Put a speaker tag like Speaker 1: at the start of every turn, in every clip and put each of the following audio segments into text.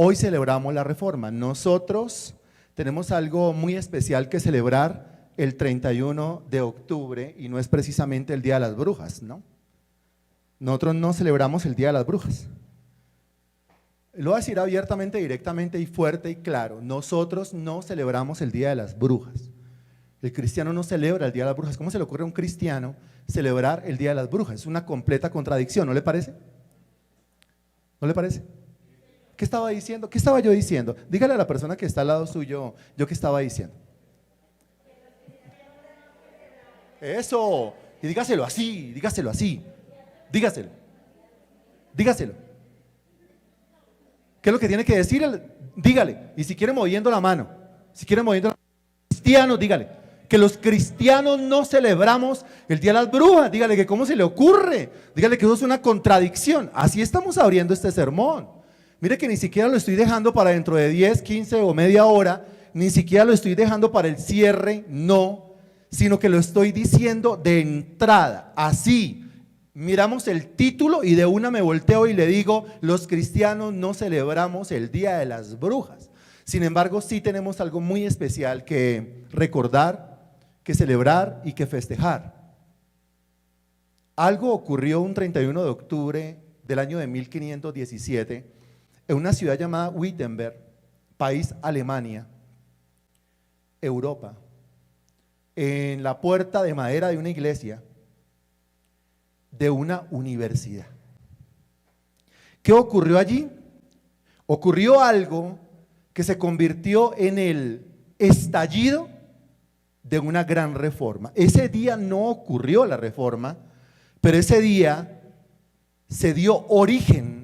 Speaker 1: Hoy celebramos la Reforma. Nosotros tenemos algo muy especial que celebrar el 31 de octubre y no es precisamente el Día de las Brujas, ¿no? Nosotros no celebramos el Día de las Brujas. Lo voy a decir abiertamente, directamente y fuerte y claro. Nosotros no celebramos el Día de las Brujas. El cristiano no celebra el Día de las Brujas. ¿Cómo se le ocurre a un cristiano celebrar el Día de las Brujas? Es una completa contradicción, ¿no le parece? ¿No le parece? ¿Qué estaba diciendo? ¿Qué estaba yo diciendo? Dígale a la persona que está al lado suyo, ¿yo qué estaba diciendo? Eso, y dígaselo así, dígaselo así, dígaselo, dígaselo. ¿Qué es lo que tiene que decir? Dígale, y si quiere moviendo la mano, si quiere moviendo la mano, cristianos, dígale, que los cristianos no celebramos el Día de las Brujas, dígale que cómo se le ocurre, dígale que eso es una contradicción. Así estamos abriendo este sermón. Mire que ni siquiera lo estoy dejando para dentro de 10, 15 o media hora, ni siquiera lo estoy dejando para el cierre, no, sino que lo estoy diciendo de entrada, así. Miramos el título y de una me volteo y le digo, los cristianos no celebramos el Día de las Brujas. Sin embargo, sí tenemos algo muy especial que recordar, que celebrar y que festejar. Algo ocurrió un 31 de octubre del año de 1517 en una ciudad llamada Wittenberg, país Alemania, Europa, en la puerta de madera de una iglesia, de una universidad. ¿Qué ocurrió allí? Ocurrió algo que se convirtió en el estallido de una gran reforma. Ese día no ocurrió la reforma, pero ese día se dio origen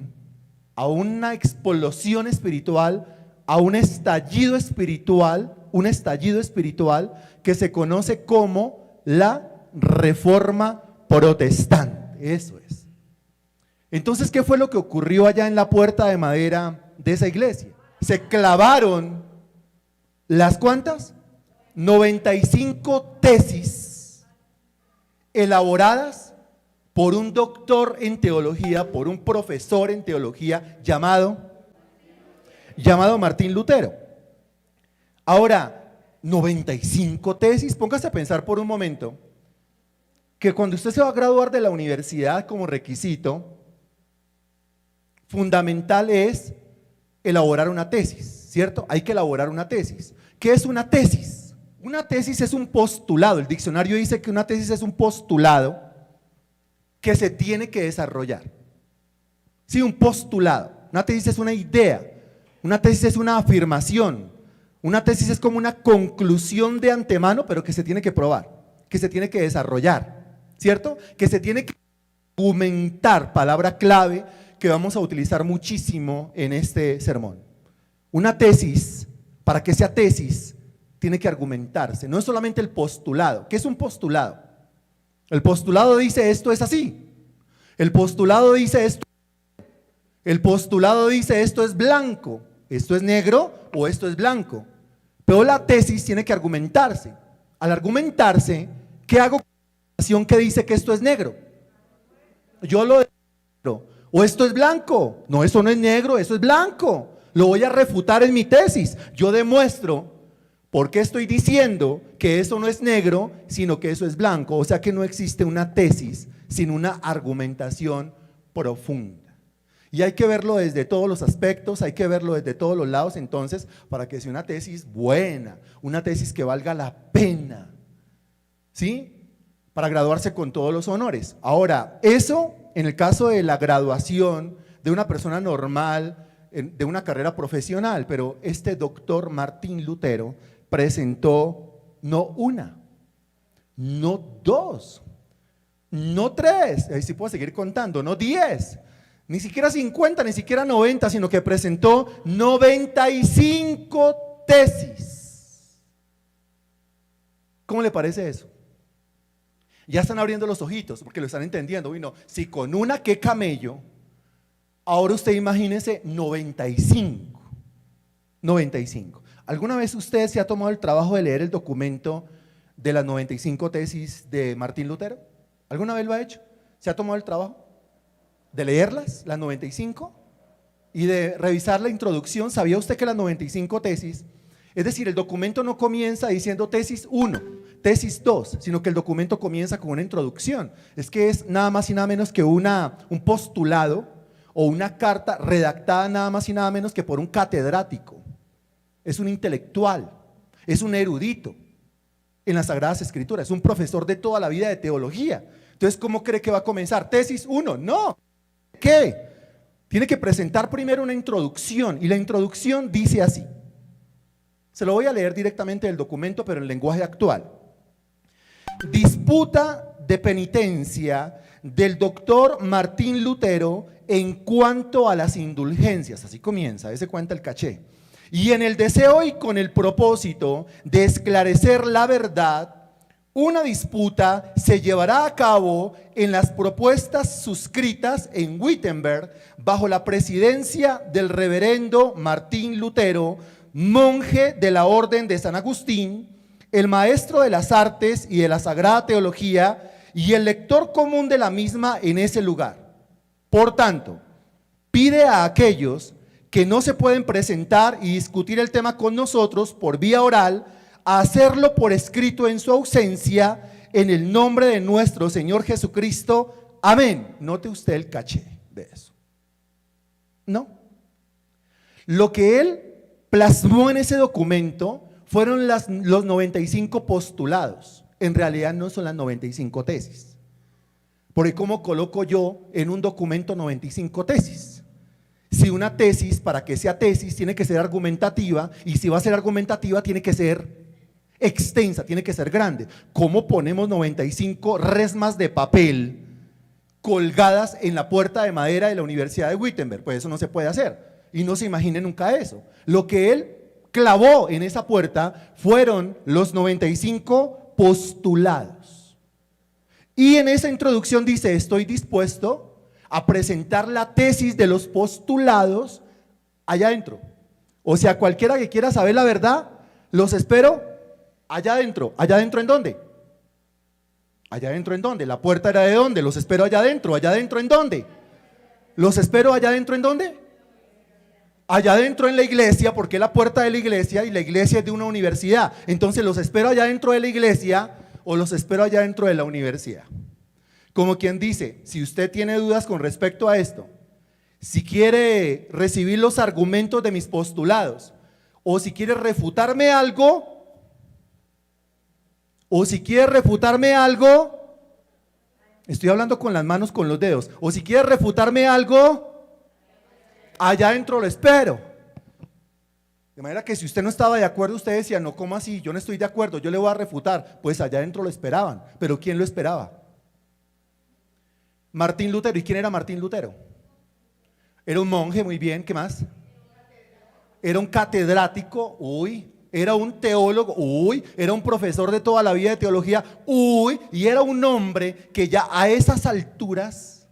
Speaker 1: a una explosión espiritual, a un estallido espiritual que se conoce como la Reforma Protestante. Eso es. Entonces, ¿qué fue lo que ocurrió allá en la puerta de madera de esa iglesia? Se clavaron ¿las cuántas? 95 tesis elaboradas por un doctor en teología, por un profesor en teología llamado Martín Lutero. Ahora, 95 tesis, póngase a pensar por un momento que cuando usted se va a graduar de la universidad como requisito fundamental es elaborar una tesis, ¿cierto? Hay que elaborar una tesis. ¿Qué es una tesis? Una tesis es un postulado, el diccionario dice que una tesis es un postulado que se tiene que desarrollar. Sí, un postulado. Una tesis es una idea, una tesis es una afirmación, una tesis es como una conclusión de antemano, pero que se tiene que probar, que se tiene que desarrollar, ¿cierto? Que se tiene que argumentar, palabra clave que vamos a utilizar muchísimo en este sermón. Una tesis, para que sea tesis, tiene que argumentarse, no es solamente el postulado. ¿Qué es un postulado? El postulado dice esto es así, el postulado dice esto, el postulado dice esto es blanco, esto es negro o esto es blanco, pero la tesis tiene que argumentarse. Al argumentarse, ¿qué hago con la afirmación que dice que esto es negro? Yo lo demuestro. O esto es blanco, no, eso no es negro, eso es blanco, lo voy a refutar en mi tesis. Yo demuestro por qué estoy diciendo que eso no es negro, sino que eso es blanco. O sea que no existe una tesis sin una argumentación profunda. Y hay que verlo desde todos los aspectos, hay que verlo desde todos los lados, entonces, para que sea una tesis buena, una tesis que valga la pena, ¿sí? Para graduarse con todos los honores. Ahora, eso en el caso de la graduación de una persona normal, de una carrera profesional, pero este doctor Martín Lutero presentó no una, no dos, no tres, ahí sí puedo seguir contando, no 10, ni siquiera 50, ni siquiera 90, sino que presentó 95 tesis. ¿Cómo le parece eso? Ya están abriendo los ojitos porque lo están entendiendo. Bueno, si con una qué camello, ahora usted imagínese 95. 95. ¿Alguna vez usted se ha tomado el trabajo de leer el documento de las 95 tesis de Martín Lutero? ¿Alguna vez lo ha hecho? ¿Se ha tomado el trabajo de leerlas, las 95? y de revisar la introducción, ¿sabía usted que las 95 tesis, es decir, el documento no comienza diciendo tesis 1, tesis 2, sino que el documento comienza con una introducción? Es que es nada más y nada menos que un postulado o una carta redactada nada más y nada menos que por un catedrático. Es un intelectual, es un erudito en las Sagradas Escrituras, es un profesor de toda la vida de teología. Entonces, ¿cómo cree que va a comenzar? Tesis 1, no. ¿Qué? Tiene que presentar primero una introducción, y la introducción dice así. Se lo voy a leer directamente del documento, pero en lenguaje actual. Disputa de penitencia del doctor Martín Lutero en cuanto a las indulgencias. Así comienza, ese cuenta el caché. Y en el deseo y con el propósito de esclarecer la verdad, una disputa se llevará a cabo en las propuestas suscritas en Wittenberg bajo la presidencia del reverendo Martín Lutero, monje de la Orden de San Agustín, el maestro de las artes y de la Sagrada Teología y el lector común de la misma en ese lugar. Por tanto, pide a aquellos que no se pueden presentar y discutir el tema con nosotros por vía oral, a hacerlo por escrito en su ausencia, en el nombre de nuestro Señor Jesucristo. Amén. Note usted el caché de eso. ¿No? Lo que él plasmó en ese documento fueron los 95 postulados. En realidad no son las 95 tesis. Porque ¿cómo coloco yo en un documento 95 tesis? Si una tesis, para que sea tesis, tiene que ser argumentativa, y si va a ser argumentativa tiene que ser extensa, tiene que ser grande. ¿Cómo ponemos 95 resmas de papel colgadas en la puerta de madera de la Universidad de Wittenberg? Pues eso no se puede hacer, y no se imagine nunca eso. Lo que él clavó en esa puerta fueron los 95 postulados. Y en esa introducción dice: estoy dispuesto a presentar la tesis de los postulados allá adentro. O sea, cualquiera que quiera saber la verdad, los espero allá adentro. ¿Allá adentro en dónde? ¿Allá adentro en dónde? ¿La puerta era de dónde? Los espero allá adentro. ¿Allá adentro en dónde? ¿Los espero allá adentro en dónde? Allá adentro en la iglesia, porque es la puerta de la iglesia, y la iglesia es de una universidad. Entonces, ¿los espero allá dentro de la iglesia o los espero allá dentro de la universidad? Como quien dice, si usted tiene dudas con respecto a esto, si quiere recibir los argumentos de mis postulados, o si quiere refutarme algo, estoy hablando con las manos, con los dedos, o si quiere refutarme algo, allá adentro lo espero. De manera que si usted no estaba de acuerdo, usted decía: no, ¿cómo así? Yo no estoy de acuerdo, yo le voy a refutar. Pues allá adentro lo esperaban. ¿Pero quién lo esperaba? Martín Lutero. ¿Y quién era Martín Lutero? Era un monje, muy bien. ¿Qué más? Era un catedrático, era un teólogo, era un profesor de toda la vida de teología, y era un hombre que ya a esas alturas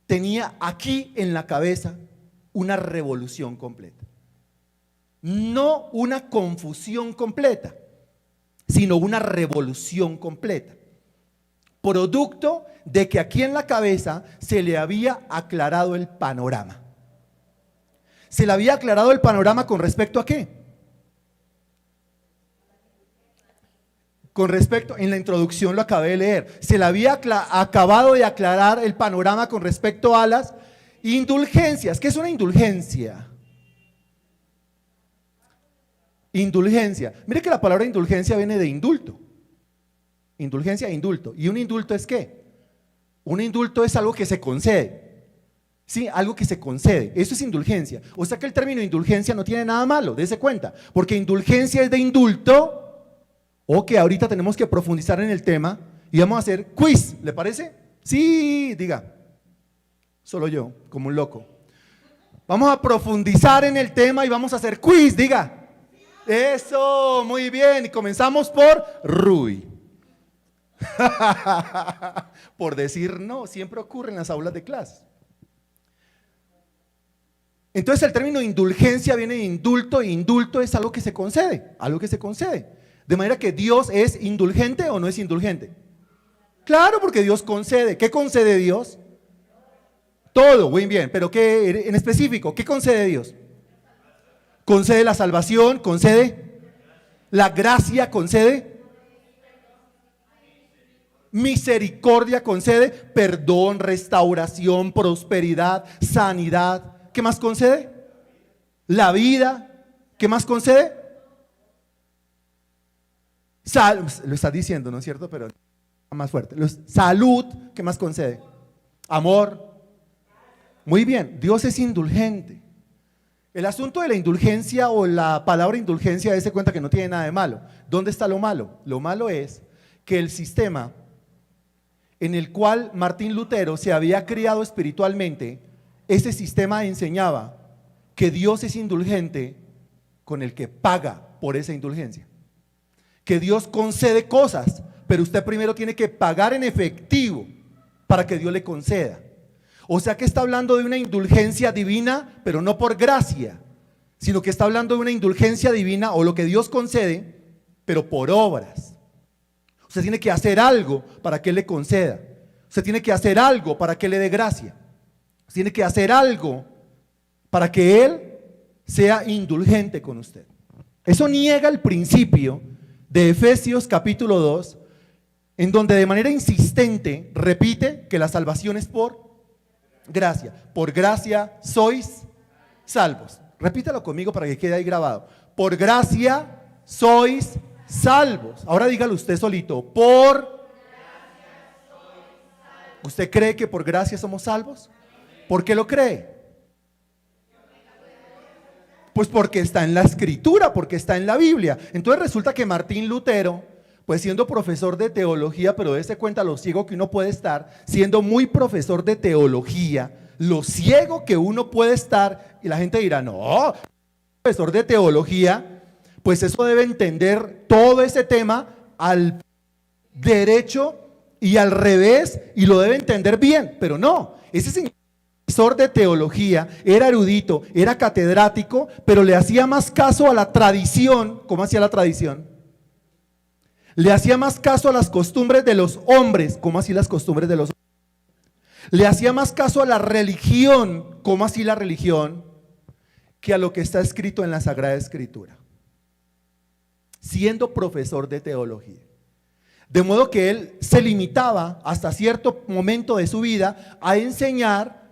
Speaker 1: tenía aquí en la cabeza una revolución completa. No una confusión completa, sino una revolución completa. Producto de que aquí en la cabeza se le había aclarado el panorama. ¿Se le había aclarado el panorama con respecto a qué? Con respecto, en la introducción lo acabé de leer, se le había acabado de aclarar el panorama con respecto a las indulgencias. ¿Qué es una indulgencia? Indulgencia. Mire que la palabra indulgencia viene de indulto. Indulgencia e indulto. ¿Y un indulto es qué? Un indulto es algo que se concede. Sí, algo que se concede. Eso es indulgencia. O sea que el término indulgencia no tiene nada malo, dése cuenta. Porque indulgencia es de indulto. Ok, ahorita tenemos que profundizar en el tema y vamos a hacer quiz, ¿le parece? Sí, diga. Solo yo, como un loco. Vamos a profundizar en el tema y vamos a hacer quiz, diga. Eso, muy bien. Y comenzamos por Rui. Por decir no, siempre ocurre en las aulas de clase. Entonces el término indulgencia viene de indulto, y indulto es algo que se concede, algo que se concede. De manera que Dios es indulgente o no es indulgente. Claro, porque Dios concede. ¿Qué concede Dios? Todo, muy bien, pero ¿qué en específico? ¿Qué concede Dios? Concede la salvación, concede la gracia, concede misericordia, concede perdón, restauración, prosperidad, sanidad. ¿Qué más concede? La vida. ¿Qué más concede? Lo estás diciendo, ¿no es cierto? Pero más fuerte. Salud. ¿Qué más concede? Amor. Muy bien, Dios es indulgente. El asunto de la indulgencia o la palabra indulgencia, dése cuenta que no tiene nada de malo. ¿Dónde está lo malo? Lo malo es que el sistema en el cual Martín Lutero se había criado espiritualmente, ese sistema enseñaba que Dios es indulgente con el que paga por esa indulgencia. Que Dios concede cosas, pero usted primero tiene que pagar en efectivo para que Dios le conceda. O sea que está hablando de una indulgencia divina, pero no por gracia, sino que está hablando de una indulgencia divina o lo que Dios concede, pero por obras. Usted tiene que hacer algo para que Él le conceda. Usted tiene que hacer algo para que Él le dé gracia. Usted tiene que hacer algo para que Él sea indulgente con usted. Eso niega el principio de Efesios capítulo 2, en donde de manera insistente repite que la salvación es por gracia. Por gracia sois salvos. Repítalo conmigo para que quede ahí grabado. Por gracia sois salvos. Ahora dígalo usted solito. Por gracia sois salvos. ¿Usted cree que por gracia somos salvos? ¿Por qué lo cree? Pues porque está en la Escritura, porque está en la Biblia. Entonces resulta que Martín Lutero, pues siendo profesor de teología, pero dése cuenta lo ciego que uno puede estar, siendo muy profesor de teología, lo ciego que uno puede estar, y la gente dirá, no, profesor de teología, pues eso debe entender todo ese tema al derecho y al revés, y lo debe entender bien, pero no, ese señor profesor de teología era erudito, era catedrático, pero le hacía más caso a la tradición. ¿Cómo hacía la tradición? Le hacía más caso a las costumbres de los hombres. ¿Cómo así las costumbres de los hombres? Le hacía más caso a la religión. ¿Cómo así la religión? Que a lo que está escrito en la Sagrada Escritura. Siendo profesor de teología. De modo que él se limitaba hasta cierto momento de su vida a enseñar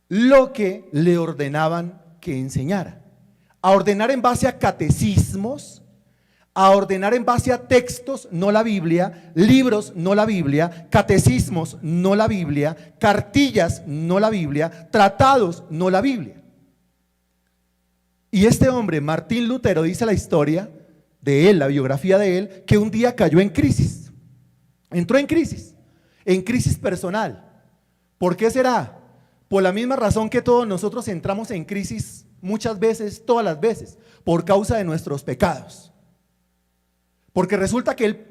Speaker 1: lo que le ordenaban que enseñara. A ordenar en base a catecismos, a ordenar en base a textos, no la Biblia, libros, no la Biblia, catecismos, no la Biblia, cartillas, no la Biblia, tratados, no la Biblia. Y este hombre, Martín Lutero, dice la historia de él, la biografía de él, que un día cayó en crisis, entró en crisis personal. ¿Por qué será? Por la misma razón que todos nosotros entramos en crisis muchas veces, todas las veces, por causa de nuestros pecados. Porque resulta que él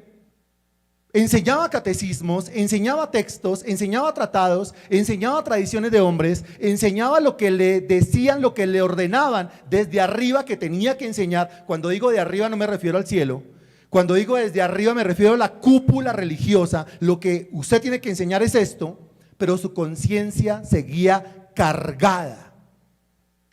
Speaker 1: enseñaba catecismos, enseñaba textos, enseñaba tratados, enseñaba tradiciones de hombres, enseñaba lo que le decían, lo que le ordenaban desde arriba que tenía que enseñar. Cuando digo de arriba no me refiero al cielo. Cuando digo desde arriba me refiero a la cúpula religiosa. Lo que usted tiene que enseñar es esto, pero su conciencia seguía cargada.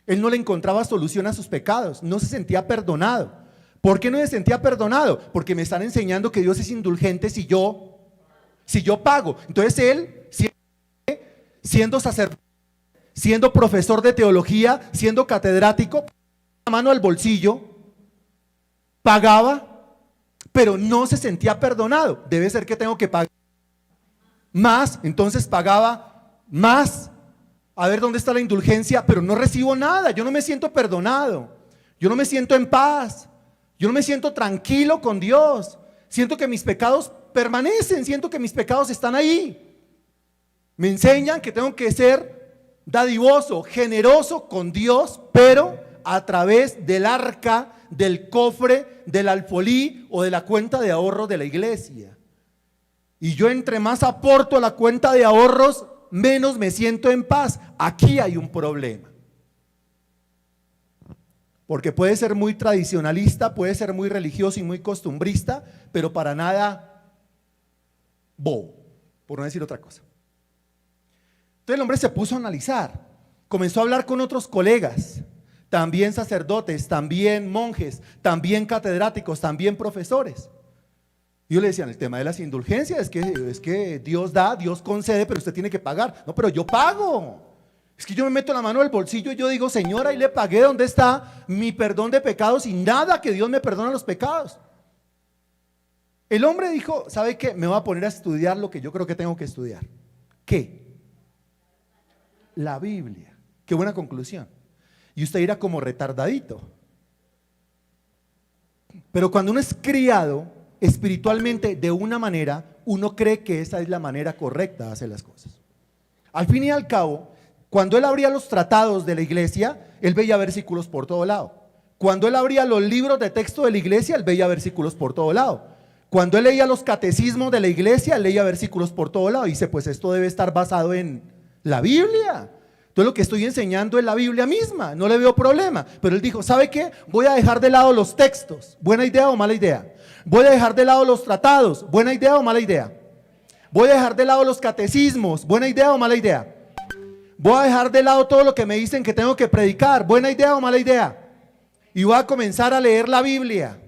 Speaker 1: Él no le encontraba solución a sus pecados, no se sentía perdonado. ¿Por qué no se sentía perdonado? Porque me están enseñando que Dios es indulgente si yo pago. Entonces él, siendo sacerdote, siendo profesor de teología, siendo catedrático, la mano al bolsillo, pagaba, pero no se sentía perdonado. Debe ser que tengo que pagar más, entonces pagaba más. A ver dónde está la indulgencia, pero no recibo nada, yo no me siento perdonado, yo no me siento en paz. Yo no me siento tranquilo con Dios. Siento que mis pecados permanecen, siento que mis pecados están ahí. Me enseñan que tengo que ser dadivoso, generoso con Dios, pero a través del arca, del cofre, del alfolí o de la cuenta de ahorros de la iglesia. Y yo entre más aporto a la cuenta de ahorros, menos me siento en paz. Aquí hay un problema. Porque puede ser muy tradicionalista, puede ser muy religioso y muy costumbrista, pero para nada bobo, por no decir otra cosa. Entonces el hombre se puso a analizar, comenzó a hablar con otros colegas, también sacerdotes, también monjes, también catedráticos, también profesores. Y yo le decía, el tema de las indulgencias es que Dios da, Dios concede, pero usted tiene que pagar. No, pero yo pago. Es que yo me meto la mano en el bolsillo y yo digo, Señor, ahí le pagué, ¿dónde está mi perdón de pecados? Y nada, que Dios me perdona los pecados. El hombre dijo, ¿sabe qué? Me voy a poner a estudiar lo que yo creo que tengo que estudiar. ¿Qué? La Biblia. Qué buena conclusión. Y usted irá como retardadito. Pero cuando uno es criado espiritualmente de una manera, uno cree que esa es la manera correcta de hacer las cosas. Al fin y al cabo, cuando él abría los tratados de la iglesia, él veía versículos por todo lado. Cuando él abría los libros de texto de la iglesia, él veía versículos por todo lado. Cuando él leía los catecismos de la iglesia, él leía versículos por todo lado. Y dice, pues esto debe estar basado en la Biblia. Entonces lo que estoy enseñando es la Biblia misma, no le veo problema. Pero él dijo, ¿sabe qué? Voy a dejar de lado los textos. ¿Buena idea o mala idea? Voy a dejar de lado los tratados. ¿Buena idea o mala idea? Voy a dejar de lado los catecismos. ¿Buena idea o mala idea? Voy a dejar de lado todo lo que me dicen que tengo que predicar. ¿Buena idea o mala idea? Y voy a comenzar a leer la Biblia.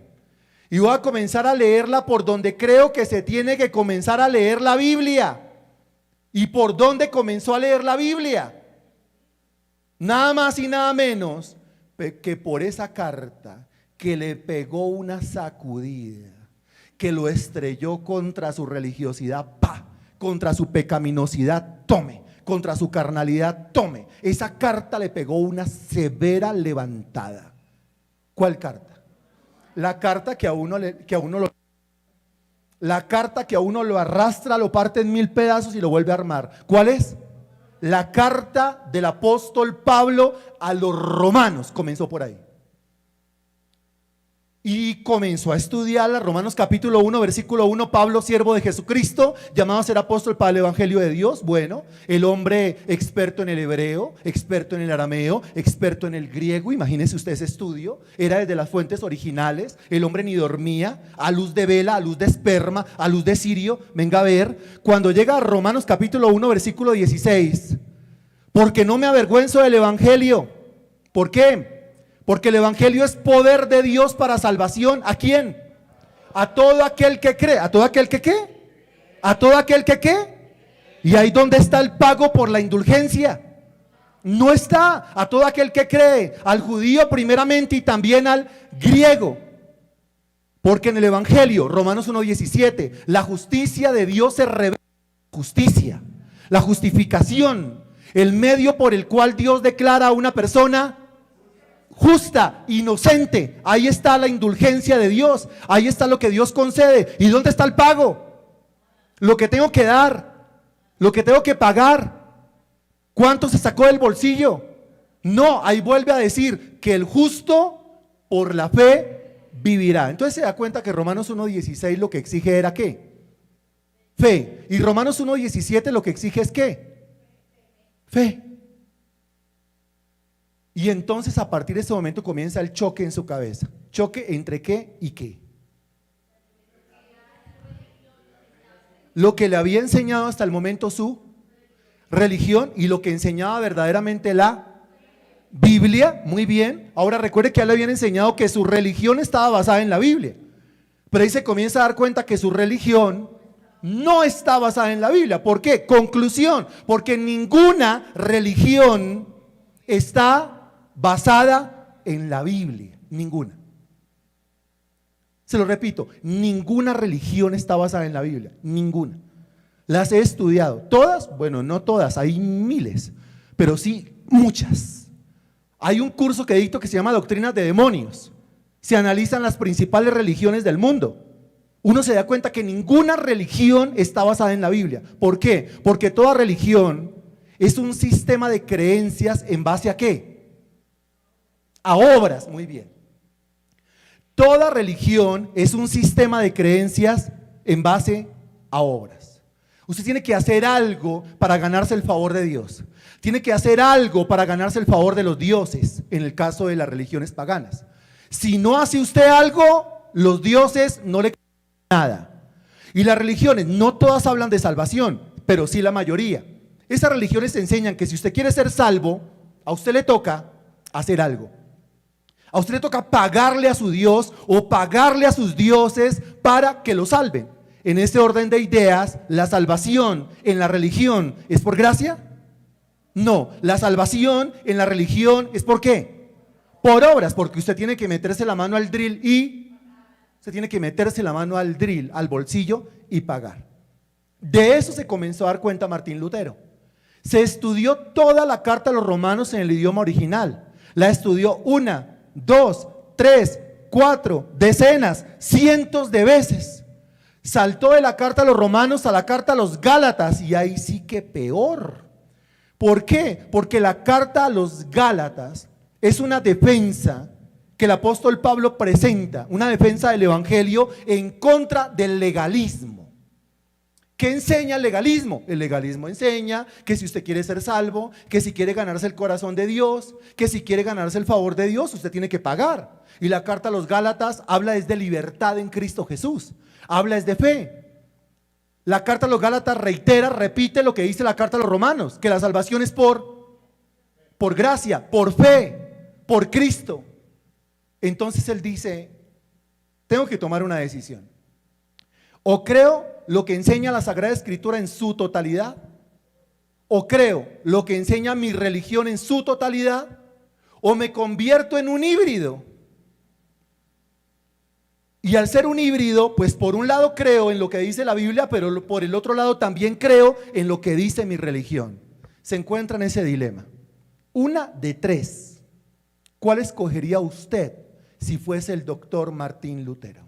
Speaker 1: Y voy a comenzar a leerla por donde creo que se tiene que comenzar a leer la Biblia. ¿Y por dónde comenzó a leer la Biblia? Nada más y nada menos que por esa carta que le pegó una sacudida, que lo estrelló contra su religiosidad, ¡pa!, contra su pecaminosidad, tome, contra su carnalidad, tome. Esa carta le pegó una severa levantada. ¿Cuál carta? La carta que a uno lo arrastra, lo parte en 1000 pedazos y lo vuelve a armar. ¿Cuál es? La carta del apóstol Pablo a los romanos. Comenzó por ahí. Y comenzó a estudiarla. Romanos capítulo 1, versículo 1. Pablo, siervo de Jesucristo, llamado a ser apóstol para el evangelio de Dios. Bueno, el hombre experto en el hebreo, experto en el arameo, experto en el griego. Imagínese usted ese estudio. Era desde las fuentes originales. El hombre ni dormía, a luz de vela, a luz de esperma, a luz de cirio. Venga a ver, cuando llega a Romanos capítulo 1, versículo 16. Porque no me avergüenzo del evangelio. ¿Por qué? Porque el evangelio es poder de Dios para salvación. ¿A quién? A todo aquel que cree. ¿A todo aquel que qué? ¿A todo aquel que qué? ¿Y ahí dónde está el pago por la indulgencia? No está. A todo aquel que cree, al judío primeramente y también al griego. Porque en el evangelio, Romanos 1:17, la justicia de Dios se revela. Justicia, la justificación, el medio por el cual Dios declara a una persona justa, inocente. Ahí está la indulgencia de Dios, ahí está lo que Dios concede. ¿Y dónde está el pago? Lo que tengo que dar, lo que tengo que pagar. ¿Cuánto se sacó del bolsillo? No, ahí vuelve a decir que el justo por la fe vivirá. Entonces se da cuenta que Romanos 1:16 lo que exige era ¿qué? Fe. Y Romanos 1:17 lo que exige es ¿qué? Fe. Y entonces a partir de ese momento comienza el choque en su cabeza. ¿Choque entre qué y qué? Lo que le había enseñado hasta el momento su religión y lo que enseñaba verdaderamente la Biblia. Muy bien. Ahora recuerde que a él le habían enseñado que su religión estaba basada en la Biblia. Pero ahí se comienza a dar cuenta que su religión no está basada en la Biblia. ¿Por qué? Conclusión. Porque ninguna religión está basada en la Biblia, ninguna. Se lo repito, ninguna religión está basada en la Biblia, ninguna. Las he estudiado, todas, bueno, no todas, hay miles, pero sí muchas. Hay un curso que dicto que se llama Doctrinas de Demonios. Se analizan las principales religiones del mundo. Uno se da cuenta que ninguna religión está basada en la Biblia. ¿Por qué? Porque toda religión es un sistema de creencias en base a ¿qué? A obras. Muy bien. Toda religión es un sistema de creencias en base a obras. Usted tiene que hacer algo para ganarse el favor de Dios. Tiene que hacer algo para ganarse el favor de los dioses, en el caso de las religiones paganas. Si no hace usted algo, los dioses no le nada. Y las religiones, no todas hablan de salvación, pero sí la mayoría. Esas religiones enseñan que si usted quiere ser salvo, a usted le toca hacer algo. A usted le toca pagarle a su Dios o pagarle a sus dioses para que lo salven. En ese orden de ideas, la salvación en la religión ¿es por gracia? No, la salvación en la religión ¿es por qué? Por obras, porque usted tiene que meterse la mano al drill al bolsillo y pagar. De eso se comenzó a dar cuenta Martín Lutero. Se estudió toda la carta a los romanos en el idioma original. La estudió 1, 2, 3, 4, decenas, cientos de veces. Saltó de la carta a los romanos a la carta a los gálatas y ahí sí que peor. ¿Por qué? Porque la carta a los gálatas es una defensa que el apóstol Pablo presenta, una defensa del evangelio en contra del legalismo. ¿Qué enseña el legalismo? El legalismo enseña que si usted quiere ser salvo, que si quiere ganarse el corazón de Dios, que si quiere ganarse el favor de Dios, usted tiene que pagar. Y la carta a los Gálatas habla es de libertad en Cristo Jesús, habla es de fe. La carta a los Gálatas repite lo que dice la carta a los Romanos, que la salvación es por gracia, por fe, por Cristo. Entonces él dice, tengo que tomar una decisión. O creo lo que enseña la Sagrada Escritura en su totalidad, o creo lo que enseña mi religión en su totalidad, o me convierto en un híbrido. Y al ser un híbrido, pues por un lado creo en lo que dice la Biblia, pero por el otro lado también creo en lo que dice mi religión. Se encuentra en ese dilema. Una de tres. ¿Cuál escogería usted si fuese el doctor Martín Lutero?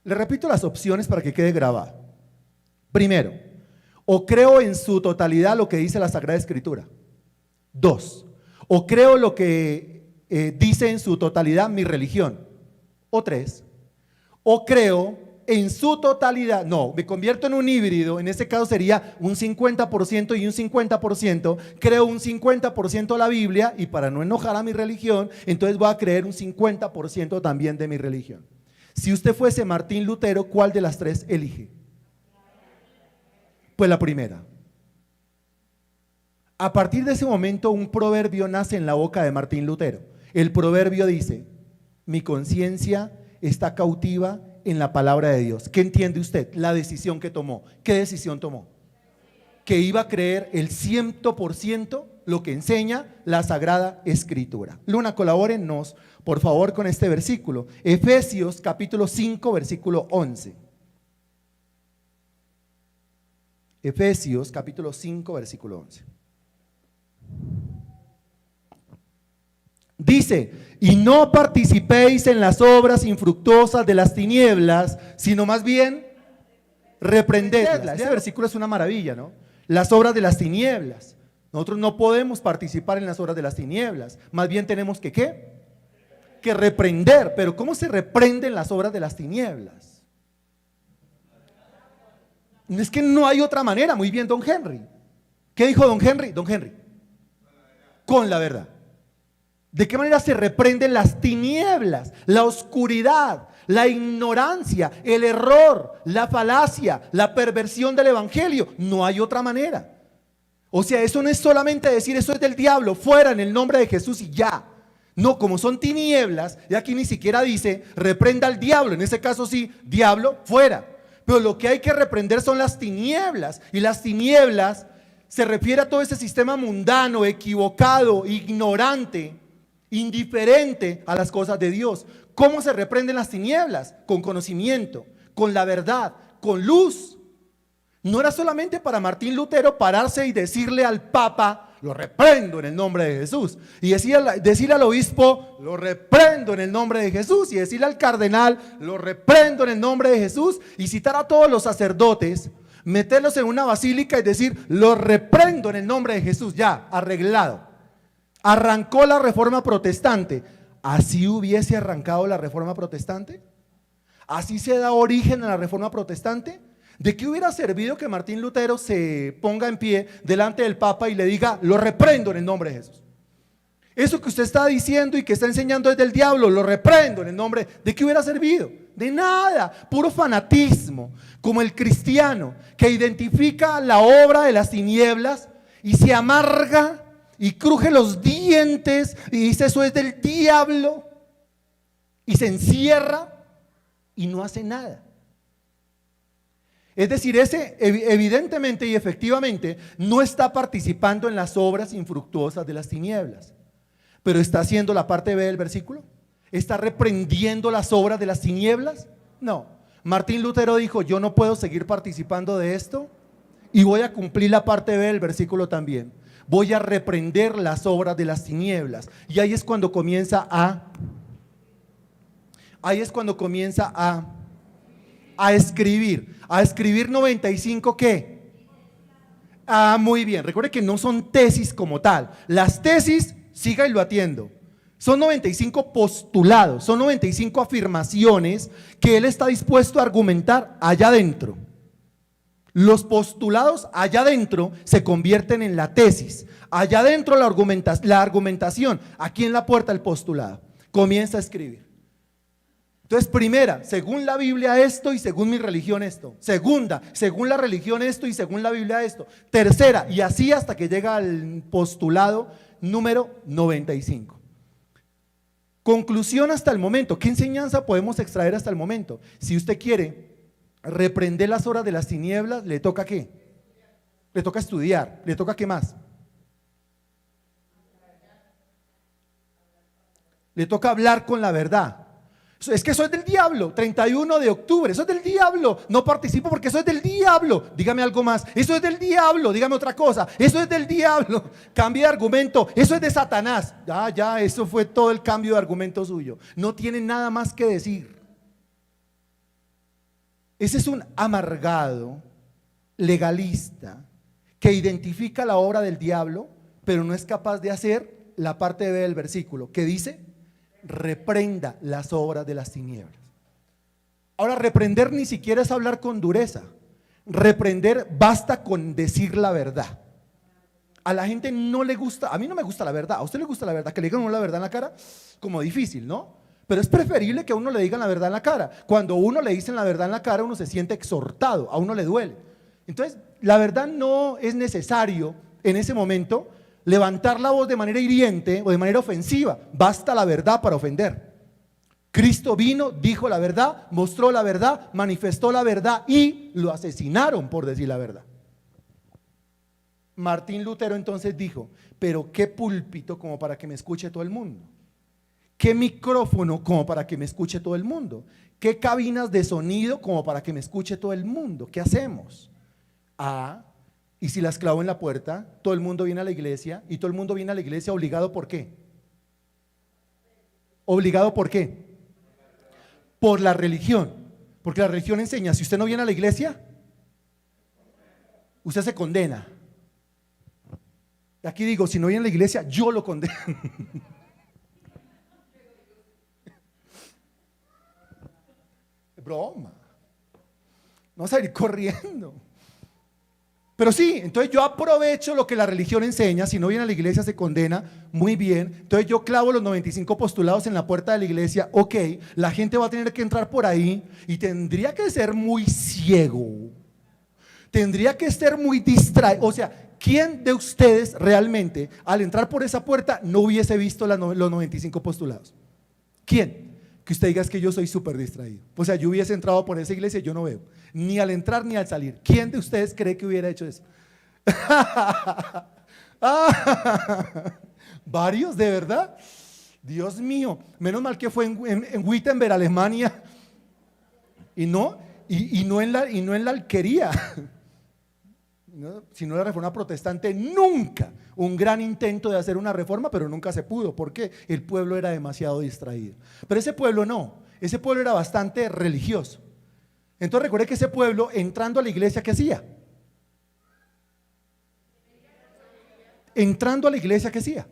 Speaker 1: Le repito las opciones para que quede grabado. Primero, o creo en su totalidad lo que dice la Sagrada Escritura. 2, o creo lo que dice en su totalidad mi religión. O 3, o creo en su totalidad, no, me convierto en un híbrido, en este caso sería un 50% y un 50%, creo un 50% la Biblia y para no enojar a mi religión, entonces voy a creer un 50% también de mi religión. Si usted fuese Martín Lutero, ¿cuál de las tres elige? Pues la primera. A partir de ese momento un proverbio nace en la boca de Martín Lutero. El proverbio dice, mi conciencia está cautiva en la palabra de Dios. ¿Qué entiende usted? La decisión que tomó. ¿Qué decisión tomó? Que iba a creer el 100% lo que enseña la Sagrada Escritura. Luna, colabórennos, por favor, con este versículo. Efesios capítulo 5, versículo 11. Efesios capítulo 5, versículo 11. Dice, y no participéis en las obras infructuosas de las tinieblas, sino más bien reprendedlas. Este versículo es una maravilla, ¿no? Las obras de las tinieblas. Nosotros no podemos participar en las obras de las tinieblas. Más bien tenemos que ¿qué? Que reprender. Pero ¿cómo se reprenden las obras de las tinieblas? Es que no hay otra manera. Muy bien, don Henry. ¿Qué dijo don Henry? Don Henry. Con la verdad. ¿De qué manera se reprenden las tinieblas, la oscuridad, la ignorancia, el error, la falacia, la perversión del evangelio? No hay otra manera. O sea, eso no es solamente decir eso es del diablo, fuera en el nombre de Jesús y ya. No, como son tinieblas, y aquí ni siquiera dice reprenda al diablo, en ese caso sí, diablo, fuera. Pero lo que hay que reprender son las tinieblas, y las tinieblas se refiere a todo ese sistema mundano, equivocado, ignorante, indiferente a las cosas de Dios. ¿Cómo se reprenden las tinieblas? Con conocimiento, con la verdad, con luz. No era solamente para Martín Lutero pararse y decirle al Papa, lo reprendo en el nombre de Jesús, y decirle al obispo, lo reprendo en el nombre de Jesús, y decirle al cardenal, lo reprendo en el nombre de Jesús, y citar a todos los sacerdotes, meterlos en una basílica y decir, lo reprendo en el nombre de Jesús, ya, arreglado. Arrancó la Reforma Protestante. ¿Así hubiese arrancado la Reforma Protestante? ¿Así se da origen a la Reforma Protestante? ¿De qué hubiera servido que Martín Lutero se ponga en pie delante del Papa y le diga, lo reprendo en el nombre de Jesús? Eso que usted está diciendo y que está enseñando es del diablo, lo reprendo en el nombre. ¿De qué hubiera servido? De nada, puro fanatismo, como el cristiano que identifica la obra de las tinieblas y se amarga y cruje los dientes y dice eso es del diablo y se encierra y no hace nada. Es decir, ese evidentemente y efectivamente no está participando en las obras infructuosas de las tinieblas, pero está haciendo la parte B del versículo. ¿Está reprendiendo las obras de las tinieblas? No. Martín Lutero dijo, yo no puedo seguir participando de esto y voy a cumplir la parte B del versículo también. Voy a reprender las obras de las tinieblas. Y ahí es cuando comienza a escribir. ¿A escribir 95 qué? Muy bien. Recuerde que no son tesis como tal. Las tesis, siga y lo atiendo. Son 95 postulados, son 95 afirmaciones que él está dispuesto a argumentar allá adentro. Los postulados allá adentro se convierten en la tesis. Allá adentro la argumentación, aquí en la puerta del postulado. Comienza a escribir. Entonces, primera, según la Biblia esto y según mi religión esto. Segunda, según la religión esto y según la Biblia esto. Tercera, y así hasta que llega al postulado número 95. Conclusión hasta el momento. ¿Qué enseñanza podemos extraer hasta el momento? Si usted quiere reprender las obras de las tinieblas, ¿le toca qué? Le toca estudiar. ¿Le toca qué más? Le toca hablar con la verdad. Es que eso es del diablo, 31 de octubre, eso es del diablo, no participo porque eso es del diablo, dígame algo más, eso es del diablo, dígame otra cosa, eso es del diablo, cambie de argumento, eso es de Satanás, ya, eso fue todo el cambio de argumento suyo, no tiene nada más que decir. Ese es un amargado, legalista, que identifica la obra del diablo, pero no es capaz de hacer la parte B del versículo, que dice, reprenda las obras de las tinieblas. Ahora, reprender ni siquiera es hablar con dureza. Reprender basta con decir la verdad. A la gente no le gusta, a mí no me gusta la verdad. ¿A usted le gusta la verdad? Que le digan a uno la verdad en la cara, como difícil, ¿no? Pero es preferible que a uno le digan la verdad en la cara. Cuando a uno le dicen la verdad en la cara, uno se siente exhortado, a uno le duele. Entonces, la verdad no es necesario en ese momento levantar la voz de manera hiriente o de manera ofensiva. Basta la verdad para ofender. Cristo vino, dijo la verdad, mostró la verdad, manifestó la verdad y lo asesinaron por decir la verdad. Martín Lutero entonces dijo, pero qué púlpito como para que me escuche todo el mundo, qué micrófono como para que me escuche todo el mundo, qué cabinas de sonido como para que me escuche todo el mundo. ¿Qué hacemos? Y si las clavo en la puerta, todo el mundo viene a la iglesia y todo el mundo viene a la iglesia obligado ¿por qué? ¿Obligado por qué? Por la religión, porque la religión enseña, si usted no viene a la iglesia, usted se condena. Aquí digo, si no viene a la iglesia, yo lo condeno. Broma, no vas a ir corriendo. Pero sí, entonces yo aprovecho lo que la religión enseña, si no viene a la iglesia se condena, muy bien, entonces yo clavo los 95 postulados en la puerta de la iglesia, ok, la gente va a tener que entrar por ahí y tendría que ser muy ciego, tendría que ser muy distraído, o sea, ¿quién de ustedes realmente al entrar por esa puerta no hubiese visto los 95 postulados? ¿Quién? Que usted diga es que yo soy súper distraído. O sea, yo hubiese entrado por esa iglesia y yo no veo, ni al entrar ni al salir. ¿Quién de ustedes cree que hubiera hecho eso? ¿Varios de verdad? Dios mío, menos mal que fue en Wittenberg, Alemania, y no en la alquería. ¿No? Si no la reforma protestante, nunca, un gran intento de hacer una reforma, pero nunca se pudo, porque el pueblo era demasiado distraído. Pero ese pueblo no, ese pueblo era bastante religioso. Entonces recuerde que ese pueblo, entrando a la iglesia, ¿qué hacía? Entrando a la iglesia, ¿qué hacía?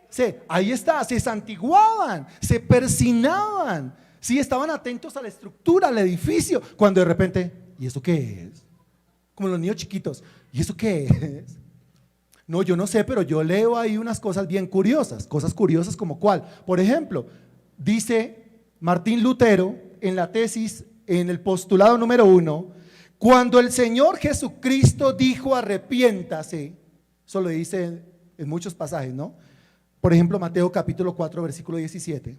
Speaker 1: Sí, ahí está, se santiguaban, se persinaban, sí, estaban atentos a la estructura, al edificio, cuando de repente, ¿y eso qué es? Como los niños chiquitos, ¿y eso qué es? No, yo no sé, pero yo leo ahí unas cosas bien curiosas, cosas curiosas como cuál. Por ejemplo, dice Martín Lutero, en la tesis, en el postulado número 1, cuando el Señor Jesucristo dijo arrepiéntase, eso lo dice en muchos pasajes, ¿no? Por ejemplo, Mateo capítulo 4, versículo 17.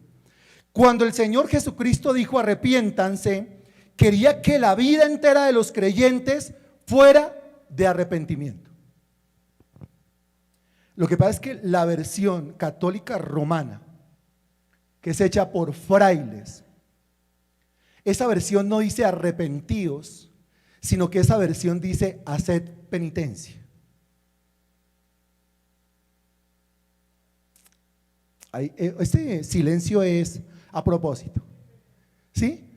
Speaker 1: Cuando el Señor Jesucristo dijo arrepiéntanse, quería que la vida entera de los creyentes fuera de arrepentimiento. Lo que pasa es que la versión católica romana, que es hecha por frailes, esa versión no dice arrepentidos, sino que esa versión dice haced penitencia. Este silencio es a propósito, ¿sí?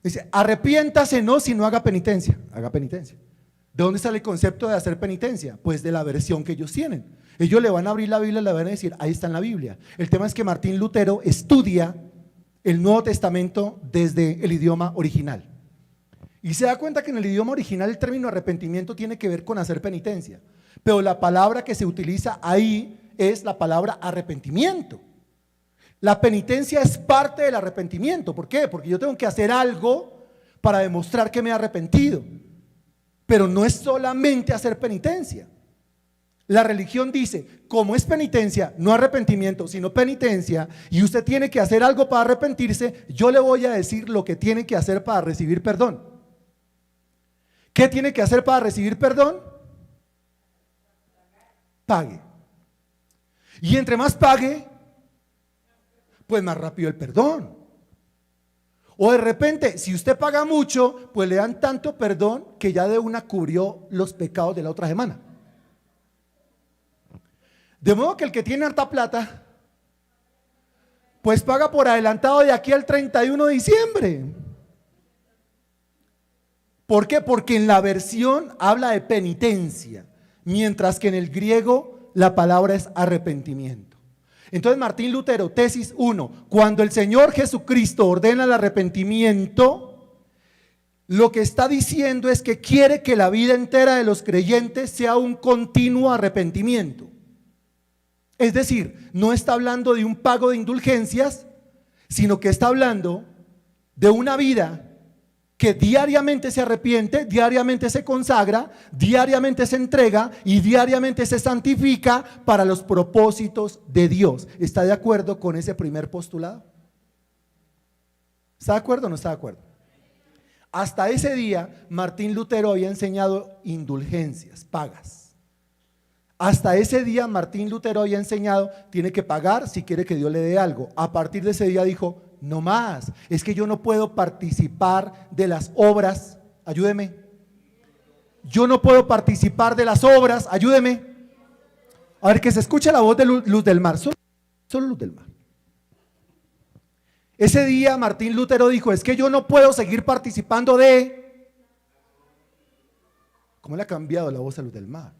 Speaker 1: Dice, arrepiéntase no, sino haga penitencia. Haga penitencia. ¿De dónde sale el concepto de hacer penitencia? Pues de la versión que ellos tienen. Ellos le van a abrir la Biblia y le van a decir, ahí está en la Biblia. El tema es que Martín Lutero estudia el Nuevo Testamento desde el idioma original. Y se da cuenta que en el idioma original el término arrepentimiento tiene que ver con hacer penitencia. Pero la palabra que se utiliza ahí es la palabra arrepentimiento. La penitencia es parte del arrepentimiento. ¿Por qué? Porque yo tengo que hacer algo para demostrar que me he arrepentido. Pero no es solamente hacer penitencia. La religión dice, como es penitencia, no arrepentimiento, sino penitencia, y usted tiene que hacer algo para arrepentirse, yo le voy a decir lo que tiene que hacer para recibir perdón. ¿Qué tiene que hacer para recibir perdón? Pague. Y entre más pague, pues más rápido el perdón. O de repente, si usted paga mucho, pues le dan tanto perdón que ya de una cubrió los pecados de la otra semana. De modo que el que tiene harta plata, pues paga por adelantado de aquí al 31 de diciembre. ¿Por qué? Porque en la versión habla de penitencia, mientras que en el griego la palabra es arrepentimiento. Entonces Martín Lutero, tesis 1, cuando el Señor Jesucristo ordena el arrepentimiento, lo que está diciendo es que quiere que la vida entera de los creyentes sea un continuo arrepentimiento. Es decir, no está hablando de un pago de indulgencias, sino que está hablando de una vida que diariamente se arrepiente, diariamente se consagra, diariamente se entrega y diariamente se santifica para los propósitos de Dios. ¿Está de acuerdo con ese primer postulado? ¿Está de acuerdo o no está de acuerdo? Hasta ese día, Martín Lutero había enseñado indulgencias, pagas. Hasta ese día, Martín Lutero había enseñado, tiene que pagar si quiere que Dios le dé algo. A partir de ese día dijo, no más, es que yo no puedo participar de las obras, ayúdeme. Yo no puedo participar de las obras, ayúdeme. A ver, que se escuche la voz de Luz del Mar, solo Luz del Mar. Ese día Martín Lutero dijo, es que yo no puedo seguir participando de... ¿Cómo le ha cambiado la voz a Luz del Mar?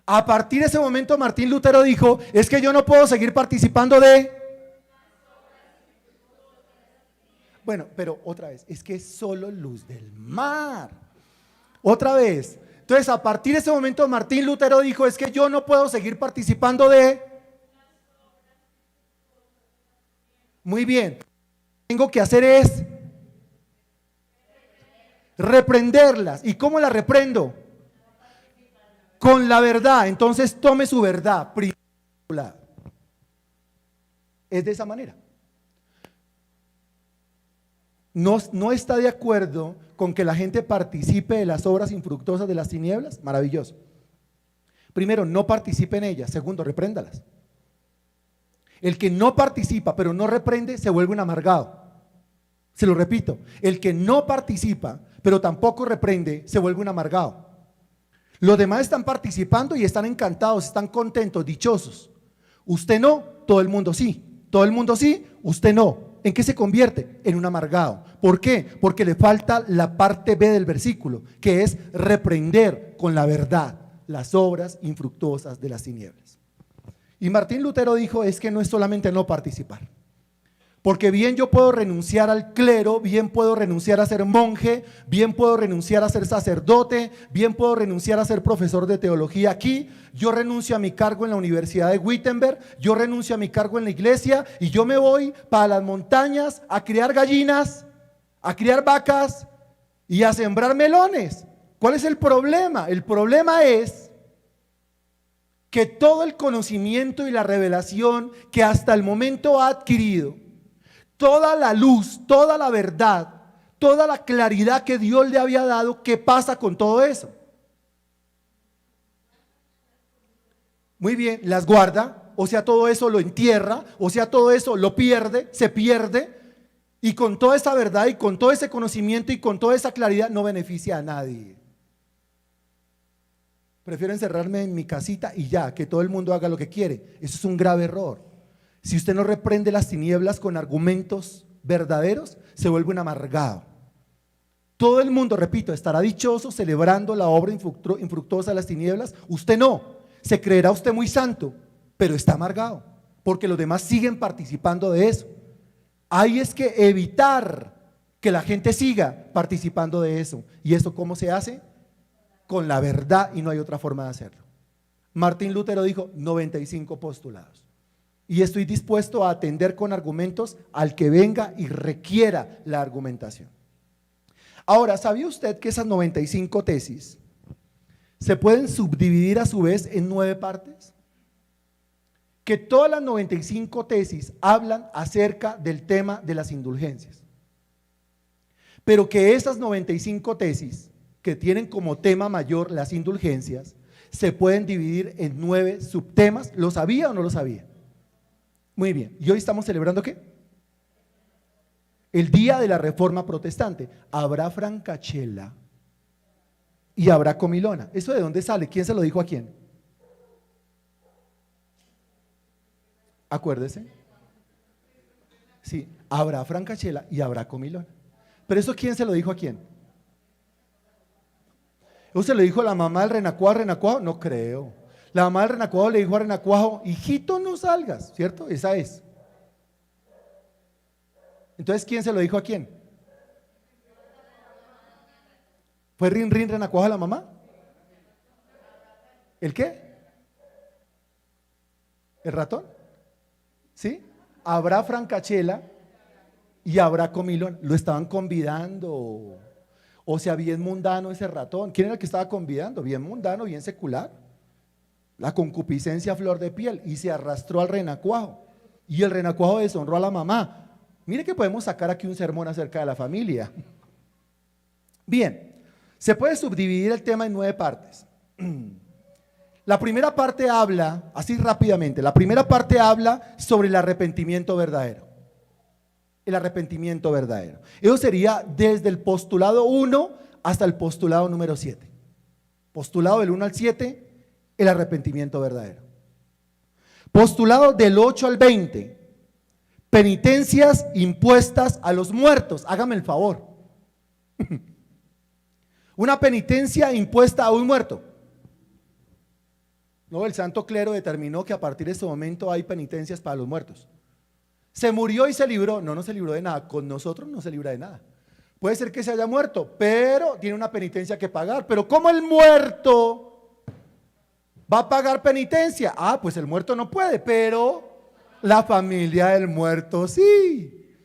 Speaker 1: A partir de ese momento Martín Lutero dijo, es que yo no puedo seguir participando de... Bueno, pero otra vez, es que es solo Luz del Mar. Otra vez. Entonces, a partir de ese momento Martín Lutero dijo, es que yo no puedo seguir participando de... Muy bien. Lo que tengo que hacer es reprenderlas. ¿Y cómo las reprendo? Con la verdad. Entonces tome su verdad. Es de esa manera. No está de acuerdo con que la gente participe de las obras infructuosas de las tinieblas. Maravilloso. Primero, no participe en ellas. Segundo, repréndalas. El que no participa pero no reprende se vuelve un amargado. Se lo repito, el que no participa pero tampoco reprende se vuelve un amargado. Los demás están participando y están encantados, están contentos, dichosos. Usted no, todo el mundo sí. Todo el mundo sí, usted no. ¿En qué se convierte? En un amargado. ¿Por qué? Porque le falta la parte B del versículo, que es reprender con la verdad las obras infructuosas de las tinieblas. Y Martín Lutero dijo, es que no es solamente no participar. Porque bien yo puedo renunciar al clero, bien puedo renunciar a ser monje, bien puedo renunciar a ser sacerdote, bien puedo renunciar a ser profesor de teología aquí, yo renuncio a mi cargo en la Universidad de Wittenberg, yo renuncio a mi cargo en la iglesia y yo me voy para las montañas a criar gallinas, a criar vacas y a sembrar melones. ¿Cuál es el problema? El problema es que todo el conocimiento y la revelación que hasta el momento ha adquirido, toda la luz, toda la verdad, toda la claridad que Dios le había dado, ¿qué pasa con todo eso? Muy bien, las guarda, o sea, todo eso lo entierra, o sea, todo eso lo pierde, se pierde, y con toda esa verdad y con todo ese conocimiento y con toda esa claridad no beneficia a nadie. Prefiero encerrarme en mi casita y ya, que todo el mundo haga lo que quiere. Eso es un grave error. Si usted no reprende las tinieblas con argumentos verdaderos, se vuelve un amargado. Todo el mundo, repito, estará dichoso celebrando la obra infructuosa de las tinieblas. Usted no, se creerá usted muy santo, pero está amargado, porque los demás siguen participando de eso. Hay es que evitar que la gente siga participando de eso. ¿Y eso cómo se hace? Con la verdad, y no hay otra forma de hacerlo. Martín Lutero dijo 95 postulados. Y estoy dispuesto a atender con argumentos al que venga y requiera la argumentación. Ahora, ¿sabía usted que esas 95 tesis se pueden subdividir a su vez en 9 partes? Que todas las 95 tesis hablan acerca del tema de las indulgencias. Pero que esas 95 tesis, que tienen como tema mayor las indulgencias, se pueden dividir en 9 subtemas. ¿Lo sabía o no lo sabía? Muy bien, ¿y hoy estamos celebrando qué? El día de la Reforma Protestante. Habrá Francachela y habrá comilona. ¿Eso de dónde sale? ¿Quién se lo dijo a quién? Acuérdese. Sí, habrá Francachela y habrá comilona. ¿Pero eso quién se lo dijo a quién? ¿Eso se lo dijo la mamá del Renacuajo a Renacuajo? No creo. La mamá del Renacuajo le dijo a Renacuajo, hijito, no salgas, ¿cierto? Esa es. Entonces, ¿quién se lo dijo a quién? ¿Fue Rin Rin Renacuajo a la mamá? ¿El qué? ¿El ratón? ¿Sí? Habrá Francachela y habrá comilón. Lo estaban convidando. O sea, bien mundano ese ratón. ¿Quién era el que estaba convidando? Bien mundano, bien secular. La concupiscencia a flor de piel, y se arrastró al Renacuajo, y el Renacuajo deshonró a la mamá. Mire que podemos sacar aquí un sermón acerca de la familia. Bien, se puede subdividir el tema en 9 partes. La primera parte habla, así rápidamente, la primera parte habla sobre el arrepentimiento verdadero. El arrepentimiento verdadero. Eso sería desde el postulado 1 hasta el postulado número 7. Postulado del 1 al 7, el arrepentimiento verdadero. Postulado del 8 al 20, penitencias impuestas a los muertos. Hágame el favor. Una penitencia impuesta a un muerto. No, el santo clero determinó que a partir de ese momento hay penitencias para los muertos. Se murió y se libró. No, no se libró de nada. Con nosotros no se libra de nada. Puede ser que se haya muerto, pero tiene una penitencia que pagar. Pero ¿cómo el muerto va a pagar penitencia? Ah, pues el muerto no puede, pero la familia del muerto sí.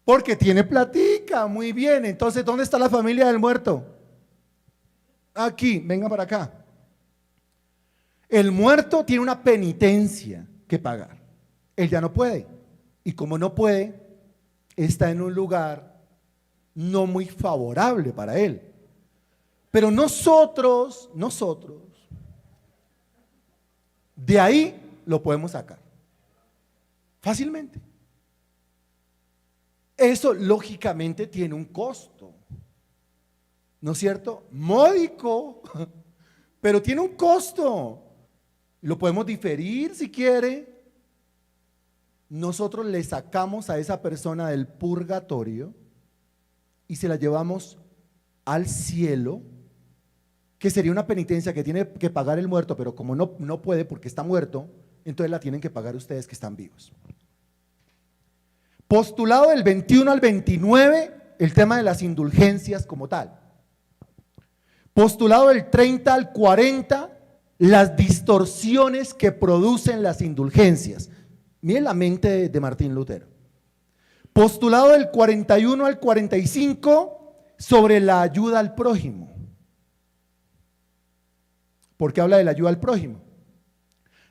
Speaker 1: Porque tiene platica, muy bien. Entonces, ¿dónde está la familia del muerto? Aquí, venga para acá. El muerto tiene una penitencia que pagar. Él ya no puede. Y como no puede, está en un lugar no muy favorable para él. Pero nosotros, de ahí lo podemos sacar fácilmente. Eso lógicamente tiene un costo, ¿no es cierto? Módico, pero tiene un costo. Lo podemos diferir si quiere. Nosotros le sacamos a esa persona del purgatorio y se la llevamos al cielo, que sería una penitencia que tiene que pagar el muerto, pero como no puede porque está muerto, entonces la tienen que pagar ustedes que están vivos. Postulado del 21 al 29, el tema de las indulgencias como tal. Postulado del 30 al 40, las distorsiones que producen las indulgencias. Miren la mente de Martín Lutero. Postulado del 41 al 45 sobre la ayuda al prójimo. ¿Por qué habla de la ayuda al prójimo?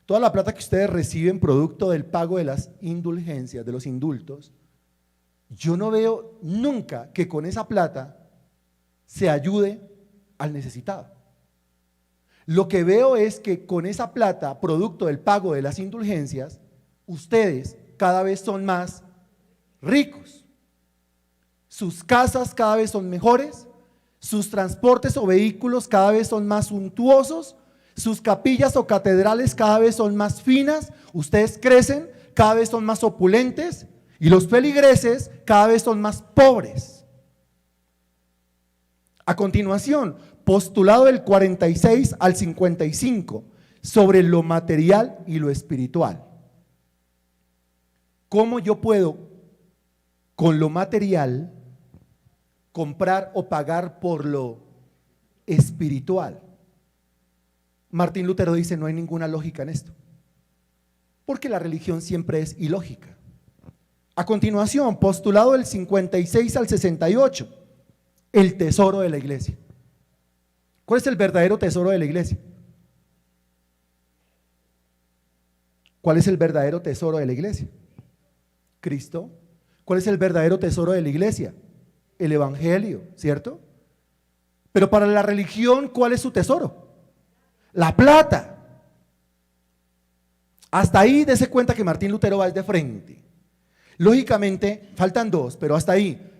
Speaker 1: Toda la plata que ustedes reciben producto del pago de las indulgencias, de los indultos, yo no veo nunca que con esa plata se ayude al necesitado. Lo que veo es que con esa plata, producto del pago de las indulgencias, ustedes cada vez son más ricos. Sus casas cada vez son mejores, sus transportes o vehículos cada vez son más suntuosos, sus capillas o catedrales cada vez son más finas, ustedes crecen, cada vez son más opulentes y los feligreses cada vez son más pobres. A continuación, postulado del 46 al 55 sobre lo material y lo espiritual. ¿Cómo yo puedo con lo material comprar o pagar por lo espiritual? Martín Lutero dice: no hay ninguna lógica en esto, porque la religión siempre es ilógica. A continuación, postulado del 56 al 68, el tesoro de la iglesia. ¿Cuál es el verdadero tesoro de la iglesia? ¿Cuál es el verdadero tesoro de la iglesia? Cristo. ¿Cuál es el verdadero tesoro de la iglesia? El evangelio, ¿cierto? Pero para la religión, ¿cuál es su tesoro? La plata. Hasta ahí dése cuenta que Martín Lutero va de frente. Lógicamente, faltan dos, pero hasta ahí.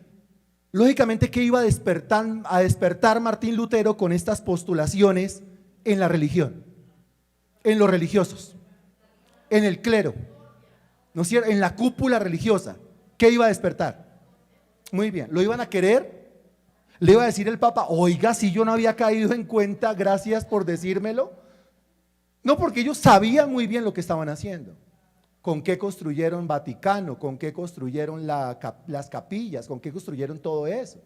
Speaker 1: Lógicamente, ¿qué iba a despertar Martín Lutero con estas postulaciones en la religión? En los religiosos, en el clero, ¿no es cierto? En la cúpula religiosa. ¿Qué iba a despertar? Muy bien, ¿lo iban a querer? Le iba a decir el Papa: oiga, si yo no había caído en cuenta, gracias por decírmelo. No, porque ellos sabían muy bien lo que estaban haciendo. ¿Con qué construyeron Vaticano? ¿Con qué construyeron las capillas? ¿Con qué construyeron todo eso?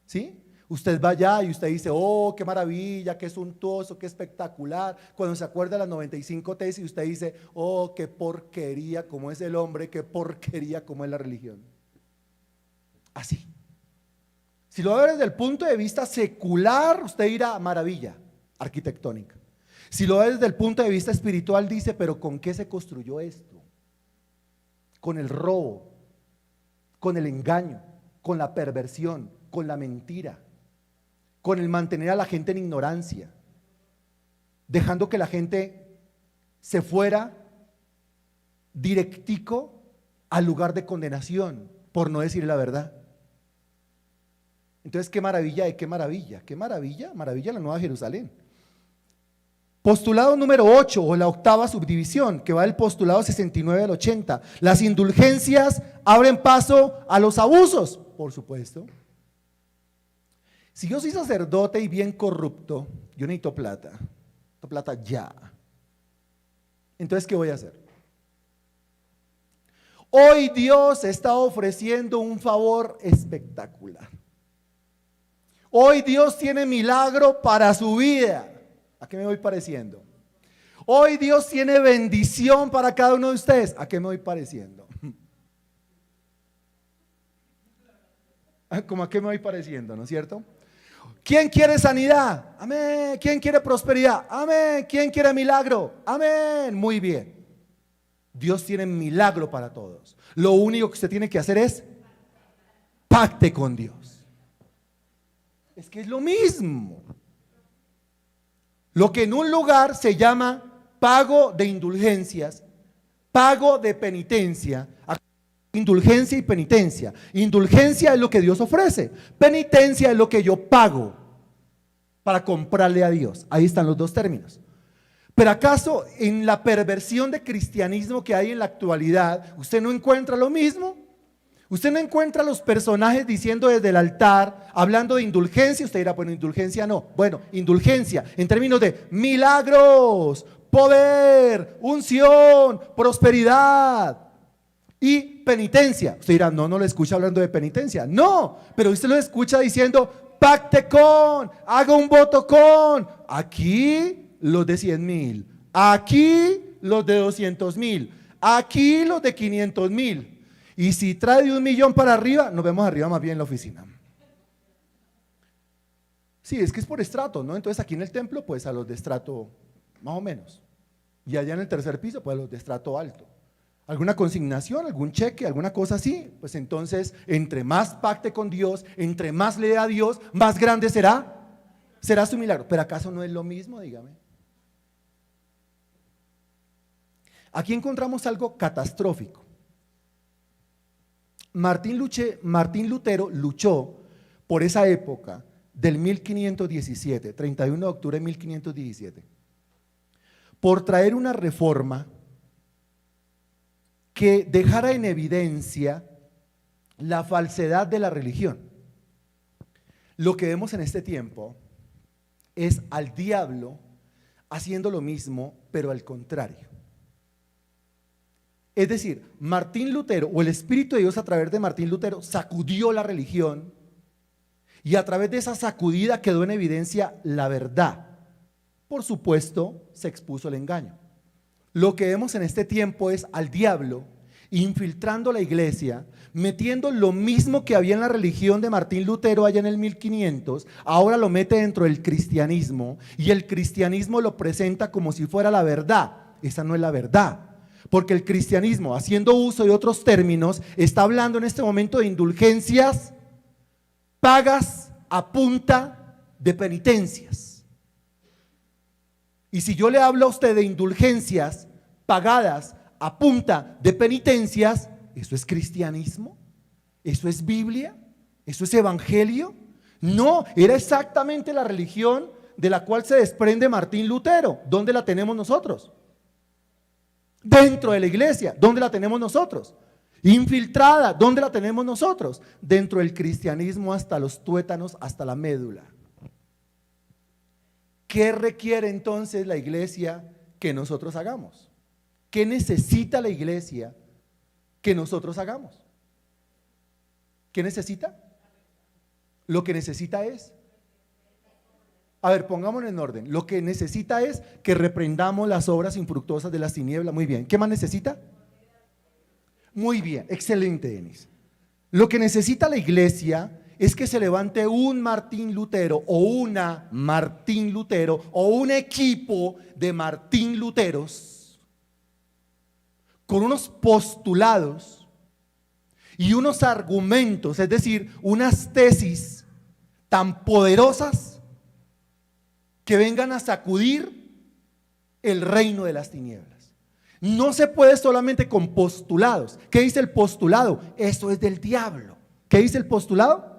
Speaker 1: ¿Sí? Usted va allá y usted dice: oh, qué maravilla, qué suntuoso, qué espectacular. Cuando se acuerda de las 95 tesis, usted dice: oh, qué porquería como es el hombre, qué porquería como es la religión. Así. Si lo ve desde el punto de vista secular, usted dirá: maravilla arquitectónica. Si lo ve desde el punto de vista espiritual, dice: pero ¿con qué se construyó esto? Con el robo, con el engaño, con la perversión, con la mentira, con el mantener a la gente en ignorancia, dejando que la gente se fuera directico al lugar de condenación, por no decir la verdad. Entonces, qué maravilla de qué maravilla, maravilla la Nueva Jerusalén. Postulado número 8 o la octava subdivisión, que va del postulado 69 al 80. Las indulgencias abren paso a los abusos, por supuesto. Si yo soy sacerdote y bien corrupto, yo necesito plata ya. Entonces, ¿qué voy a hacer? Hoy Dios está ofreciendo un favor espectacular. Hoy Dios tiene milagro para su vida. ¿A qué me voy pareciendo? Hoy Dios tiene bendición para cada uno de ustedes. ¿A qué me voy pareciendo? ¿Cómo a qué me voy pareciendo, no es cierto? ¿Quién quiere sanidad? Amén. ¿Quién quiere prosperidad? Amén. ¿Quién quiere milagro? Amén. Muy bien. Dios tiene milagro para todos. Lo único que usted tiene que hacer es pacte con Dios. Es que es lo mismo. Lo que en un lugar se llama pago de indulgencias, pago de penitencia, indulgencia y penitencia. Indulgencia es lo que Dios ofrece, penitencia es lo que yo pago para comprarle a Dios. Ahí están los dos términos. Pero ¿acaso en la perversión de cristianismo que hay en la actualidad, usted no encuentra lo mismo? Usted no encuentra los personajes diciendo desde el altar, hablando de indulgencia. Usted dirá: bueno, indulgencia no. Bueno, indulgencia en términos de milagros, poder, unción, prosperidad. Y penitencia. Usted dirá, no lo escucha hablando de penitencia. No, pero usted lo escucha diciendo, pacte con, haga un voto con. Aquí los de 100,000, aquí los de 200,000, aquí los de 500,000. Y si trae de 1,000,000 para arriba, nos vemos arriba más bien en la oficina. Sí, es que es por estrato, ¿no? Entonces aquí en el templo, pues a los de estrato más o menos. Y allá en el tercer piso, pues a los de estrato alto. ¿Alguna consignación, algún cheque, alguna cosa así? Pues entonces, entre más pacte con Dios, entre más le dé a Dios, más grande será su milagro. ¿Pero acaso no es lo mismo? Dígame. Aquí encontramos algo catastrófico. Martín Lutero luchó por esa época del 1517, 31 de octubre de 1517, por traer una reforma que dejara en evidencia la falsedad de la religión. Lo que vemos en este tiempo es al diablo haciendo lo mismo, pero al contrario. Es decir, Martín Lutero, o el Espíritu de Dios a través de Martín Lutero, sacudió la religión y a través de esa sacudida quedó en evidencia la verdad. Por supuesto, se expuso el engaño. Lo que vemos en este tiempo es al diablo infiltrando la iglesia, metiendo lo mismo que había en la religión de Martín Lutero allá en el 1500, ahora lo mete dentro del cristianismo y el cristianismo lo presenta como si fuera la verdad. Esa no es la verdad, porque el cristianismo, haciendo uso de otros términos, está hablando en este momento de indulgencias pagas a punta de penitencias. Y si yo le hablo a usted de indulgencias pagadas a punta de penitencias, ¿eso es cristianismo? ¿Eso es Biblia? ¿Eso es evangelio? No, era exactamente la religión de la cual se desprende Martín Lutero. ¿Dónde la tenemos nosotros? Dentro de la iglesia. ¿Dónde la tenemos nosotros? Infiltrada. ¿Dónde la tenemos nosotros? Dentro del cristianismo hasta los tuétanos, hasta la médula. ¿Qué requiere entonces la iglesia que nosotros hagamos? ¿Qué necesita la iglesia que nosotros hagamos? ¿Qué necesita? Lo que necesita es, a ver, pongámoslo en orden. Lo que necesita es que reprendamos las obras infructuosas de las tinieblas. Muy bien. ¿Qué más necesita? Muy bien, excelente, Denis. Lo que necesita la iglesia es que se levante un Martín Lutero o una Martín Lutero o un equipo de Martín Luteros con unos postulados y unos argumentos, es decir, unas tesis tan poderosas que vengan a sacudir el reino de las tinieblas. No se puede solamente con postulados. ¿Qué dice el postulado? Eso es del diablo. ¿Qué dice el postulado?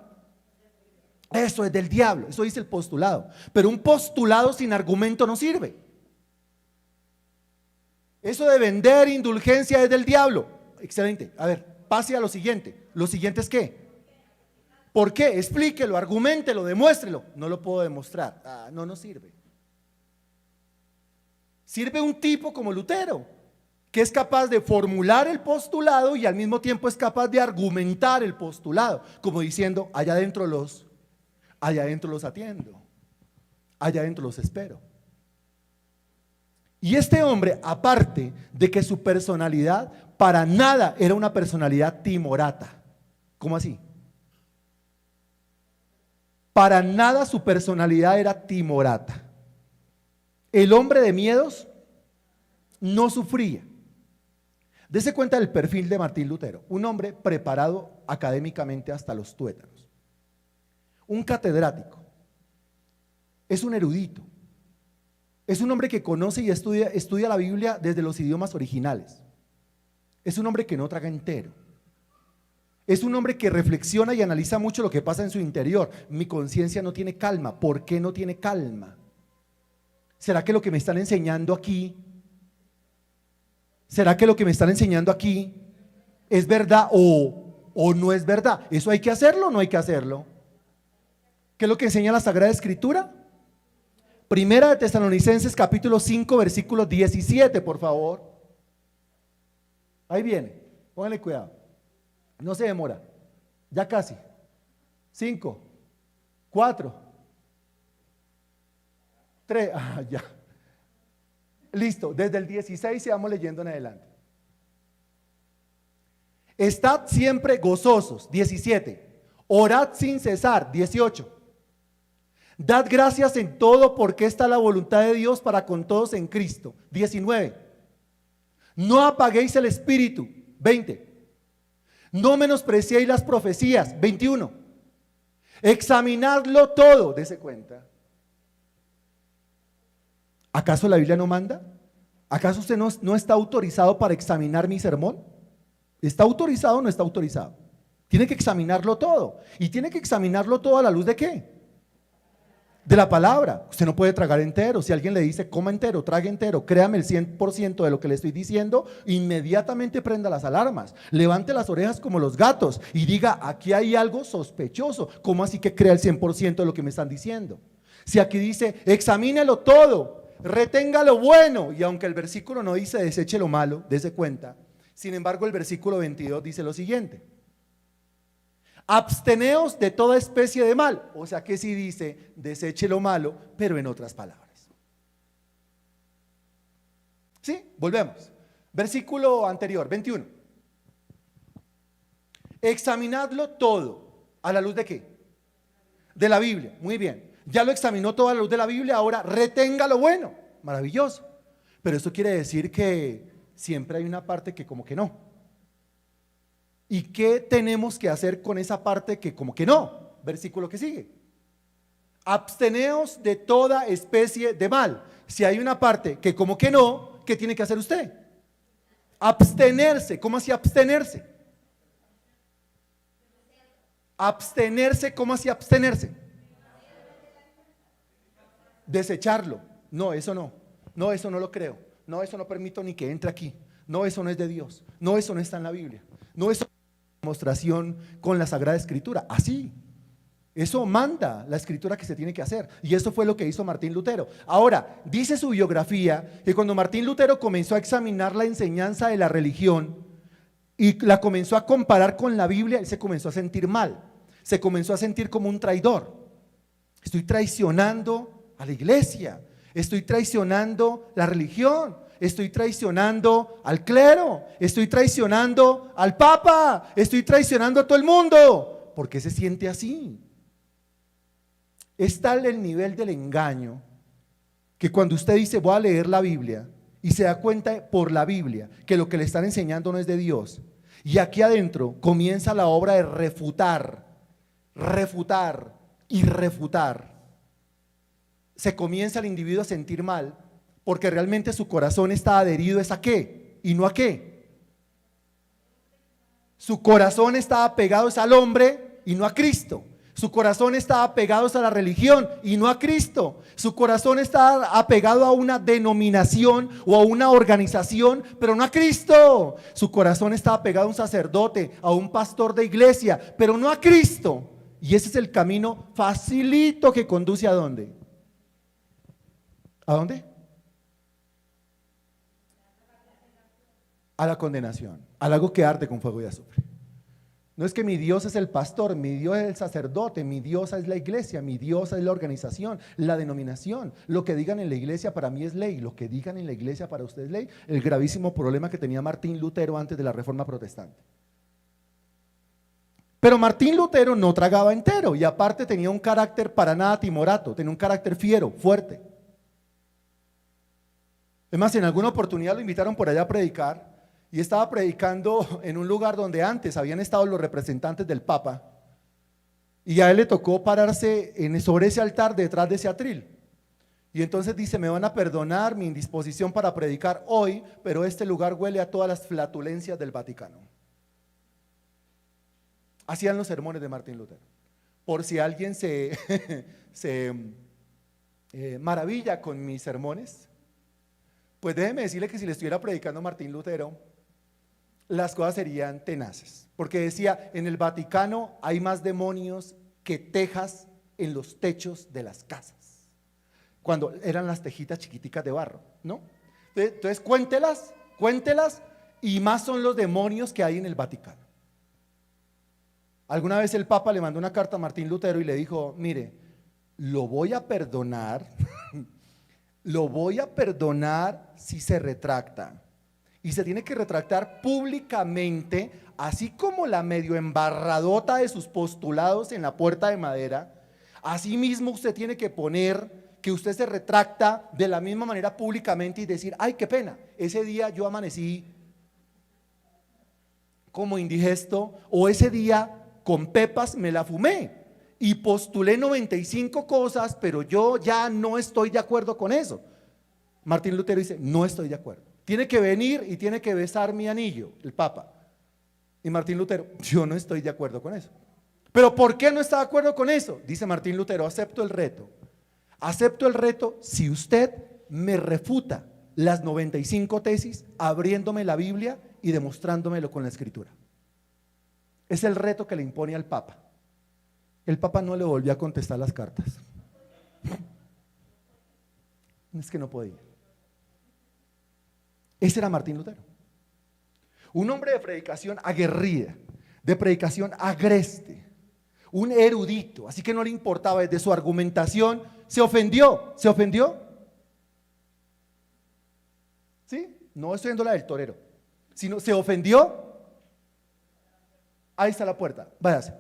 Speaker 1: Eso es del diablo, eso dice el postulado. Pero un postulado sin argumento no sirve. Eso de vender indulgencia es del diablo. Excelente. A ver, pase a lo siguiente. ¿Lo siguiente es qué? ¿Por qué? Explíquelo, argumentelo, demuéstrelo. No lo puedo demostrar. No sirve. Sirve un tipo como Lutero, que es capaz de formular el postulado y al mismo tiempo es capaz de argumentar el postulado, como diciendo, allá adentro los atiendo, allá adentro los espero. Y este hombre, aparte de que su personalidad para nada era una personalidad timorata. ¿Cómo así? Para nada su personalidad era timorata. El hombre de miedos no sufría. Dese cuenta del perfil de Martín Lutero, un hombre preparado académicamente hasta los tuétanos, un catedrático, es un erudito, es un hombre que conoce y estudia la Biblia desde los idiomas originales, es un hombre que no traga entero, es un hombre que reflexiona y analiza mucho lo que pasa en su interior. Mi conciencia no tiene calma. ¿Por qué no tiene calma? ¿Será que lo que me están enseñando aquí es verdad o no es verdad? ¿Eso hay que hacerlo o no hay que hacerlo? ¿Qué es lo que enseña la Sagrada Escritura? Primera de Tesalonicenses capítulo 5 versículo 17, por favor. Ahí viene. Pónganle cuidado. No se demora. Ya casi. 5, 4, 3, ya. Listo, desde el 16 y vamos leyendo en adelante. Estad siempre gozosos, 17. Orad sin cesar, 18. Dad gracias en todo porque esta es la voluntad de Dios para con todos en Cristo, 19. No apaguéis el espíritu, 20. No menospreciéis las profecías, 21. Examinadlo todo, dése cuenta. ¿Acaso la Biblia no manda? ¿Acaso usted no está autorizado para examinar mi sermón? ¿Está autorizado o no está autorizado? Tiene que examinarlo todo. ¿Y tiene que examinarlo todo a la luz de qué? De la palabra. Usted no puede tragar entero. Si alguien le dice coma entero, trague entero, créame el 100% de lo que le estoy diciendo, inmediatamente prenda las alarmas, levante las orejas como los gatos y diga, aquí hay algo sospechoso. ¿Cómo así que crea el 100% de lo que me están diciendo? Si aquí dice, examínelo todo, retenga lo bueno, y aunque el versículo no dice deseche lo malo, dése cuenta, sin embargo el versículo 22 dice lo siguiente: absteneos de toda especie de mal. O sea que sí dice deseche lo malo, pero en otras palabras. ¿Sí? Volvemos. Versículo anterior, 21. Examinadlo todo. ¿A la luz de qué? De la Biblia. Muy bien. Ya lo examinó todo a la luz de la Biblia, ahora retenga lo bueno. Maravilloso. Pero eso quiere decir que siempre hay una parte que como que no. ¿Y qué tenemos que hacer con esa parte que como que no? Versículo que sigue. Absteneos de toda especie de mal. Si hay una parte que como que no, ¿qué tiene que hacer usted? Abstenerse. ¿Cómo así abstenerse? Abstenerse, ¿cómo así abstenerse? Desecharlo. No, eso no. No, eso no lo creo. No, eso no permito ni que entre aquí. No, eso no es de Dios. No, eso no está en la Biblia. No, eso demostración con la Sagrada Escritura, así, eso manda la Escritura que se tiene que hacer, y eso fue lo que hizo Martín Lutero. Ahora, dice su biografía que cuando Martín Lutero comenzó a examinar la enseñanza de la religión y la comenzó a comparar con la Biblia, él se comenzó a sentir mal, se comenzó a sentir como un traidor. Estoy traicionando a la iglesia, estoy traicionando la religión, estoy traicionando al clero, estoy traicionando al papa, estoy traicionando a todo el mundo. ¿Por qué se siente así? Es tal el nivel del engaño que cuando usted dice voy a leer la Biblia y se da cuenta por la Biblia que lo que le están enseñando no es de Dios, y aquí adentro comienza la obra de refutar, refutar y refutar, se comienza el individuo a sentir mal porque realmente su corazón está adherido es a qué y no a qué. Su corazón está apegado es al hombre y no a Cristo. Su corazón está apegado a la religión y no a Cristo. Su corazón está apegado a una denominación o a una organización, pero no a Cristo. Su corazón está apegado a un sacerdote, a un pastor de iglesia, pero no a Cristo. Y ese es el camino facilito que conduce ¿a dónde? ¿A dónde? A la condenación, al algo que arde con fuego y azufre. No es que mi Dios es el pastor, mi Dios es el sacerdote, mi Dios es la iglesia, mi Dios es la organización, la denominación. Lo que digan en la iglesia para mí es ley, lo que digan en la iglesia para usted es ley. El gravísimo problema que tenía Martín Lutero antes de la Reforma Protestante. Pero Martín Lutero no tragaba entero y aparte tenía un carácter para nada timorato, tenía un carácter fiero, fuerte. Es más, en alguna oportunidad lo invitaron por allá a predicar y estaba predicando en un lugar donde antes habían estado los representantes del Papa, y a él le tocó pararse sobre ese altar detrás de ese atril. Y entonces dice: me van a perdonar mi indisposición para predicar hoy, pero este lugar huele a todas las flatulencias del Vaticano. Hacían los sermones de Martín Lutero. Por si alguien se maravilla con mis sermones, pues déjeme decirle que si le estuviera predicando a Martín Lutero, las cosas serían tenaces, porque decía: en el Vaticano hay más demonios que tejas en los techos de las casas, cuando eran las tejitas chiquiticas de barro, ¿no? Entonces cuéntelas y más son los demonios que hay en el Vaticano. Alguna vez el Papa le mandó una carta a Martín Lutero y le dijo, mire, lo voy a perdonar, lo voy a perdonar si se retracta. Y se tiene que retractar públicamente, así como la medio embarradota de sus postulados en la puerta de madera. Así mismo usted tiene que poner que usted se retracta de la misma manera públicamente y decir, ay, qué pena, ese día yo amanecí como indigesto, o ese día con pepas me la fumé y postulé 95 cosas, pero yo ya no estoy de acuerdo con eso. Martín Lutero dice, no estoy de acuerdo. Tiene que venir y tiene que besar mi anillo, el Papa. Y Martín Lutero, yo no estoy de acuerdo con eso. ¿Pero por qué no está de acuerdo con eso? Dice Martín Lutero, acepto el reto. Acepto el reto si usted me refuta las 95 tesis abriéndome la Biblia y demostrándomelo con la Escritura. Es el reto que le impone al Papa. El Papa no le volvió a contestar las cartas. Es que no podía. Ese era Martín Lutero. Un hombre de predicación aguerrida, de predicación agreste, un erudito, así que no le importaba desde su argumentación, se ofendió. ¿Sí? No estoy viendo la del torero, sino se ofendió. Ahí está la puerta, váyase.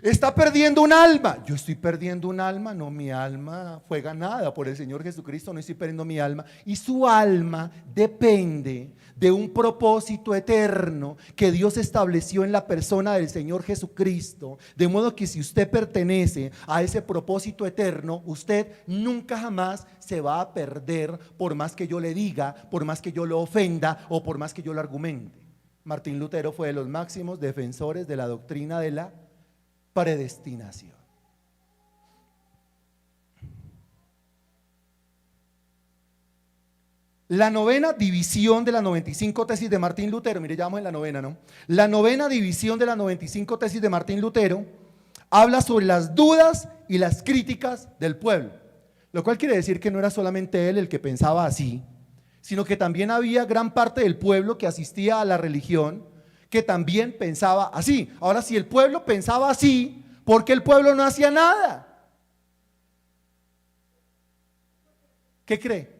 Speaker 1: Está perdiendo un alma. Yo estoy perdiendo un alma. No, mi alma fue ganada por el Señor Jesucristo. No estoy perdiendo mi alma. Y su alma depende de un propósito eterno que Dios estableció en la persona del Señor Jesucristo. De modo que si usted pertenece a ese propósito eterno, usted nunca jamás se va a perder, por más que yo le diga, por más que yo lo ofenda o por más que yo lo argumente. Martín Lutero fue de los máximos defensores de la doctrina de la predestinación. La novena división de las 95 tesis de Martín Lutero, mire, ya vamos en la novena, ¿no? La novena división de las 95 tesis de Martín Lutero habla sobre las dudas y las críticas del pueblo, lo cual quiere decir que no era solamente él el que pensaba así, sino que también había gran parte del pueblo que asistía a la religión que también pensaba así. Ahora, si el pueblo pensaba así, ¿por qué el pueblo no hacía nada? ¿Qué cree?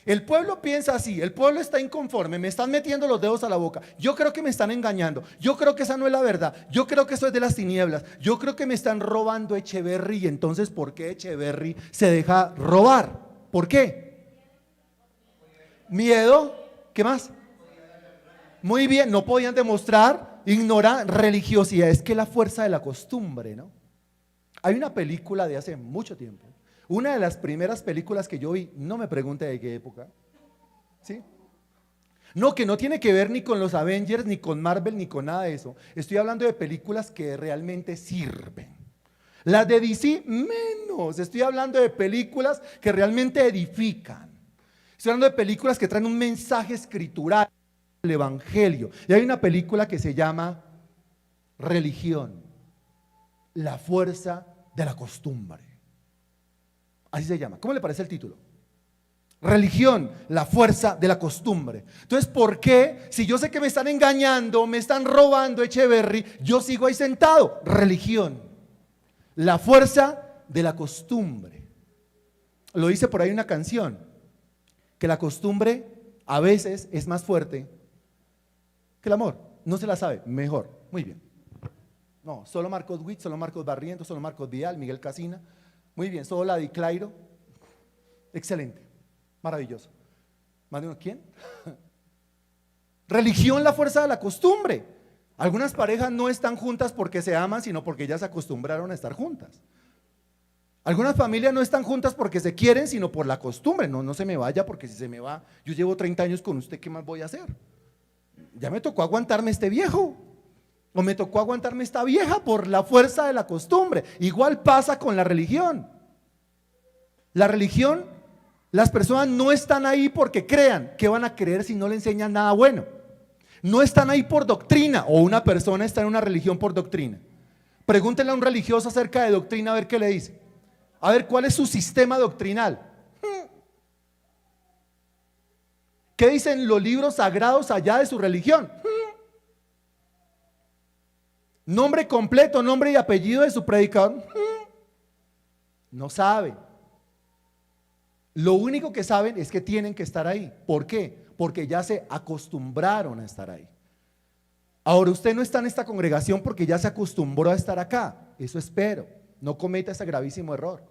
Speaker 1: El pueblo piensa así, el pueblo está inconforme, me están metiendo los dedos a la boca, yo creo que me están engañando, yo creo que esa no es la verdad, yo creo que eso es de las tinieblas, yo creo que me están robando Echeverry. Y entonces, ¿por qué Echeverry se deja robar? ¿Por qué? Miedo. ¿Qué más? Muy bien, no podían demostrar, ignorar religiosidad. Es que la fuerza de la costumbre, ¿no? Hay una película de hace mucho tiempo, una de las primeras películas que yo vi, no me pregunte de qué época, ¿sí? No, que no tiene que ver ni con los Avengers, ni con Marvel, ni con nada de eso. Estoy hablando de películas que realmente sirven. Las de DC, menos. Estoy hablando de películas que realmente edifican. Estoy hablando de películas que traen un mensaje escritural, el evangelio. Y hay una película que se llama Religión, la fuerza de la costumbre. Así se llama. ¿Cómo le parece el título? Religión, la fuerza de la costumbre. Entonces, ¿por qué? Si yo sé que me están engañando, me están robando Echeverry, yo sigo ahí sentado. Religión, la fuerza de la costumbre. Lo dice por ahí una canción, que la costumbre a veces es más fuerte que el amor. No se la sabe, mejor, muy bien. No, solo Marcos Witt, solo Marcos Barrientos, solo Marcos Vidal, Miguel Casina. Muy bien, solo la de Clairo. Excelente, maravilloso. ¿Más de uno? ¿Quién? Religión, la fuerza de la costumbre. Algunas parejas no están juntas porque se aman, sino porque ya se acostumbraron a estar juntas. Algunas familias no están juntas porque se quieren, sino por la costumbre. No, no se me vaya, porque si se me va, yo llevo 30 años con usted, ¿qué más voy a hacer? Ya me tocó aguantarme este viejo, o me tocó aguantarme esta vieja por la fuerza de la costumbre. Igual pasa con la religión. La religión, las personas no están ahí porque crean. ¿Qué van a creer si no le enseñan nada bueno? No están ahí por doctrina, o una persona está en una religión por doctrina. Pregúntenle a un religioso acerca de doctrina a ver qué le dice. A ver cuál es su sistema doctrinal. ¿Qué dicen los libros sagrados allá de su religión? Nombre completo, nombre y apellido de su predicador. No saben. Lo único que saben es que tienen que estar ahí. ¿Por qué? Porque ya se acostumbraron a estar ahí. Ahora usted no está en esta congregación porque ya se acostumbró a estar acá. Eso espero. No cometa ese gravísimo error.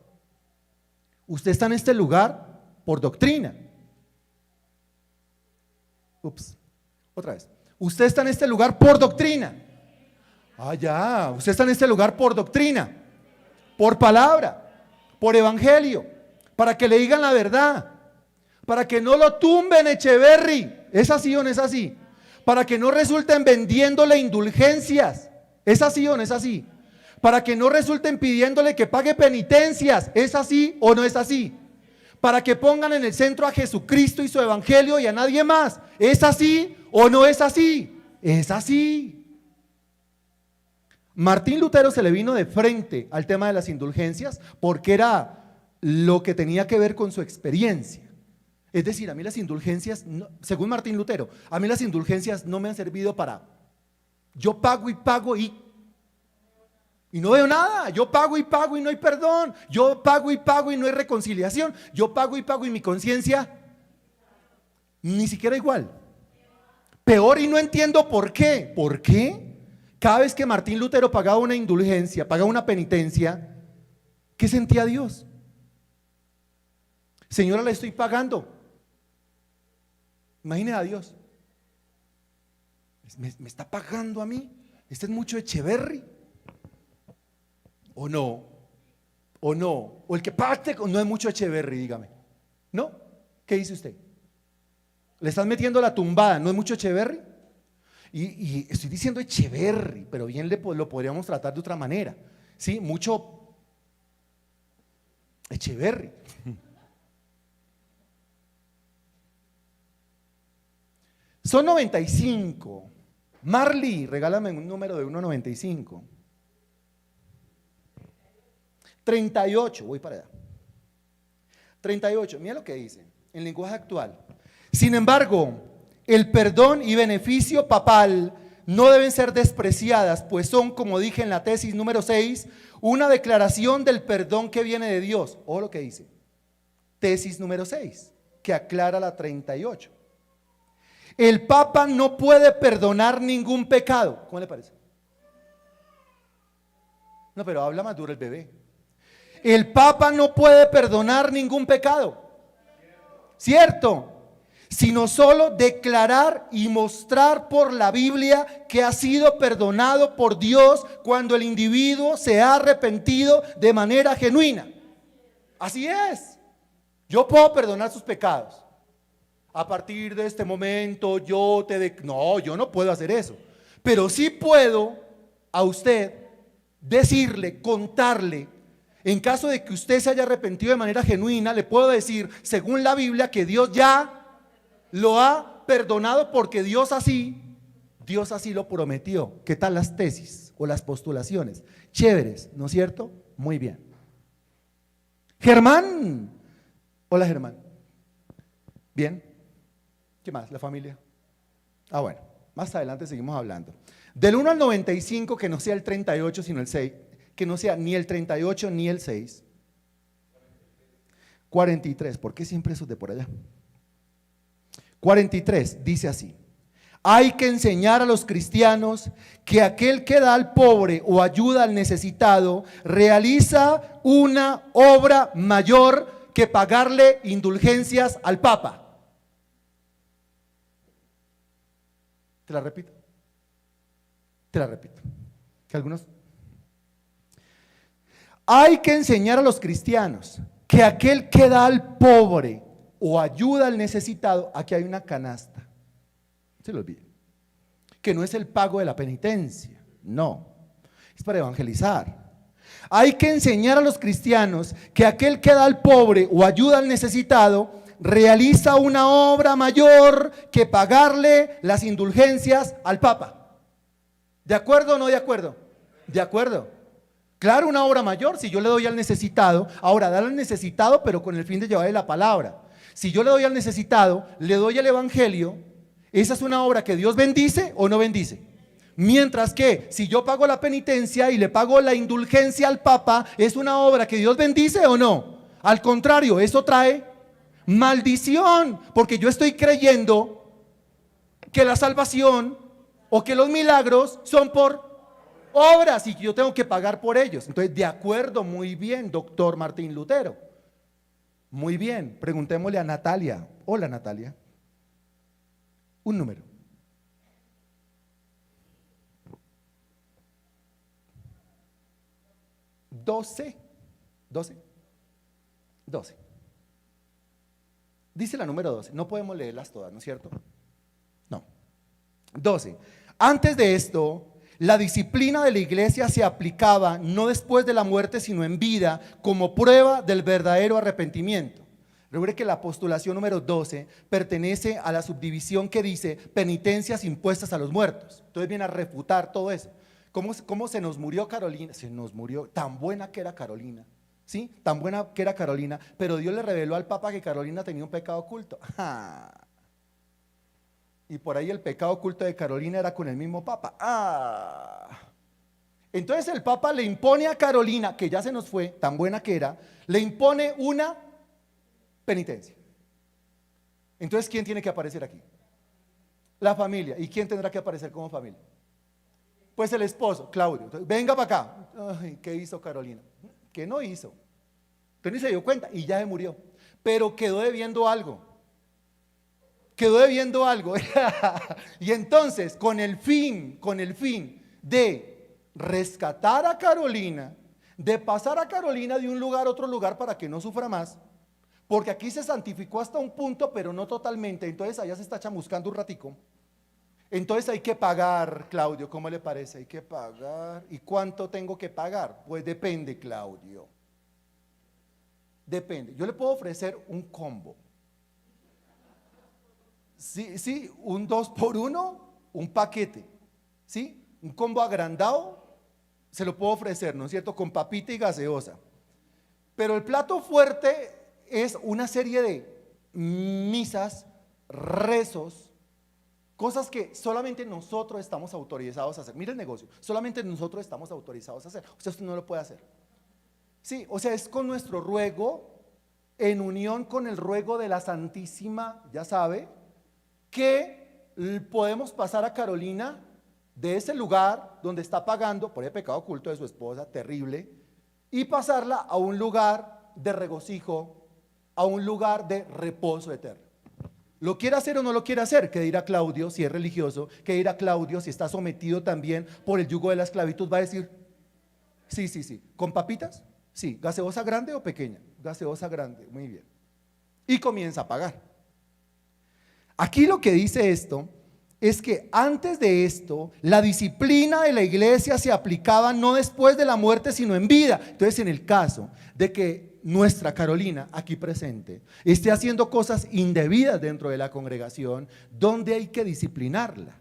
Speaker 1: Usted está en este lugar por doctrina. Ups, otra vez. Usted está en este lugar por doctrina. Ah, ya. Usted está en este lugar por doctrina, por palabra, por evangelio, para que le digan la verdad, para que no lo tumben, Echeverry. ¿Es así o no es así? Para que no resulten vendiéndole indulgencias. ¿Es así o no es así? Para que no resulten pidiéndole que pague penitencias. ¿Es así o no es así? Para que pongan en el centro a Jesucristo y su evangelio y a nadie más. ¿Es así o no es así? Es así. Martín Lutero se le vino de frente al tema de las indulgencias porque era lo que tenía que ver con su experiencia. Es decir, a mí las indulgencias, según Martín Lutero, a mí las indulgencias no me han servido para, yo pago y no veo nada. Yo pago y no hay perdón. Yo pago y no hay reconciliación. Yo pago y mi conciencia ni siquiera igual. Peor, y no entiendo por qué. ¿Por qué? Cada vez que Martín Lutero pagaba una indulgencia, pagaba una penitencia, ¿qué sentía Dios? Señora, le estoy pagando. Imagine a Dios. ¿Me está pagando a mí? ¿Este es mucho Echeverry? ¿O no? ¿O no? ¿O el que parte no es mucho Echeverry, dígame? ¿No? ¿Qué dice usted? ¿Le están metiendo la tumbada? ¿No es mucho Echeverry? Y estoy diciendo Echeverry, pero bien lo podríamos tratar de otra manera. ¿Sí? Mucho Echeverry. Son 95. Marley, regálame un número de 1.95. 38, voy para allá. 38, mira lo que dice en lenguaje actual. Sin embargo, el perdón y beneficio papal no deben ser despreciadas, pues son, como dije en la tesis número 6, una declaración del perdón que viene de Dios. O lo que dice, tesis número 6, que aclara la 38. El Papa no puede perdonar ningún pecado. ¿Cómo le parece? No, pero habla más duro el bebé. El Papa no puede perdonar ningún pecado, ¿cierto? Sino solo declarar y mostrar por la Biblia que ha sido perdonado por Dios cuando el individuo se ha arrepentido de manera genuina. Así es. Yo puedo perdonar sus pecados. A partir de este momento no, yo no puedo hacer eso. Pero sí puedo a usted decirle, contarle, en caso de que usted se haya arrepentido de manera genuina, le puedo decir, según la Biblia, que Dios ya lo ha perdonado porque Dios así lo prometió. ¿Qué tal las tesis o las postulaciones? Chéveres, ¿no es cierto? Muy bien. Germán. Hola, Germán. Bien. ¿Qué más? ¿La familia? Ah, bueno, más adelante seguimos hablando. Del 1 al 95, que no sea el 38, sino el 6, que no sea ni el 38 ni el 6. 43, ¿por qué siempre esos de por allá? 43, dice así: hay que enseñar a los cristianos que aquel que da al pobre o ayuda al necesitado realiza una obra mayor que pagarle indulgencias al Papa. Te la repito. Que algunos. Hay que enseñar a los cristianos que aquel que da al pobre o ayuda al necesitado, aquí hay una canasta. Se lo olvide. Que no es el pago de la penitencia, no. Es para evangelizar. Hay que enseñar a los cristianos que aquel que da al pobre o ayuda al necesitado realiza una obra mayor que pagarle las indulgencias al Papa. ¿De acuerdo o no de acuerdo? De acuerdo. Claro, una obra mayor, si yo le doy al necesitado, ahora dale al necesitado, pero con el fin de llevarle la palabra. Si yo le doy al necesitado, le doy el evangelio, ¿esa es una obra que Dios bendice o no bendice? Mientras que si yo pago la penitencia y le pago la indulgencia al Papa, ¿es una obra que Dios bendice o no? Al contrario, eso trae maldición, porque yo estoy creyendo que la salvación o que los milagros son por obras y que yo tengo que pagar por ellos. Entonces, de acuerdo, muy bien, doctor Martín Lutero. Muy bien, preguntémosle a Natalia. Hola, Natalia. Un número. 12. Dice la número 12. No podemos leerlas todas, ¿no es cierto? No. 12. Antes de esto, la disciplina de la iglesia se aplicaba no después de la muerte, sino en vida, como prueba del verdadero arrepentimiento. Recuerde que la postulación número 12 pertenece a la subdivisión que dice penitencias impuestas a los muertos. Entonces viene a refutar todo eso. ¿Cómo se nos murió Carolina? Se nos murió, tan buena que era Carolina, ¿sí? Tan buena que era Carolina, pero Dios le reveló al Papa que Carolina tenía un pecado oculto. Y por ahí el pecado oculto de Carolina era con el mismo Papa. Entonces el Papa le impone a Carolina, que ya se nos fue, tan buena que era, le impone una penitencia. Entonces, ¿quién tiene que aparecer aquí? La familia. ¿Y quién tendrá que aparecer como familia? Pues el esposo, Claudio. Entonces, venga para acá. Ay, ¿qué hizo Carolina? ¿Qué no hizo? Entonces ni se dio cuenta y ya se murió. Pero quedó debiendo algo. Y entonces, con el fin de rescatar a Carolina, de pasar a Carolina de un lugar a otro lugar para que no sufra más, porque aquí se santificó hasta un punto, pero no totalmente, entonces allá se está chamuscando un ratico. Entonces hay que pagar, Claudio, ¿cómo le parece? Hay que pagar. ¿Y cuánto tengo que pagar? Pues depende, Claudio. Depende. Yo le puedo ofrecer un combo. Sí, un 2x1, un paquete. ¿Sí? Un combo agrandado, se lo puedo ofrecer, ¿no es cierto? Con papita y gaseosa. Pero el plato fuerte es una serie de misas, rezos, cosas que solamente nosotros estamos autorizados a hacer. Mire el negocio, solamente nosotros estamos autorizados a hacer. O sea, usted no lo puede hacer. Sí, o sea, es con nuestro ruego, en unión con el ruego de la Santísima, ya sabe, que podemos pasar a Carolina de ese lugar donde está pagando por el pecado oculto de su esposa, terrible, y pasarla a un lugar de regocijo, a un lugar de reposo eterno. ¿Lo quiere hacer o no lo quiere hacer? ¿Qué dirá Claudio si es religioso? ¿Qué dirá Claudio si está sometido también por el yugo de la esclavitud? Va a decir, sí. ¿Con papitas? Sí. ¿Gaseosa grande o pequeña? Gaseosa grande, muy bien. Y comienza a pagar. Aquí lo que dice esto es que antes de esto, la disciplina de la iglesia se aplicaba no después de la muerte, sino en vida. Entonces, en el caso de que nuestra Carolina, aquí presente, esté haciendo cosas indebidas dentro de la congregación, ¿dónde hay que disciplinarla?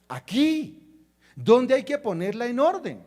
Speaker 1: Aquí. ¿Dónde hay que ponerla en orden?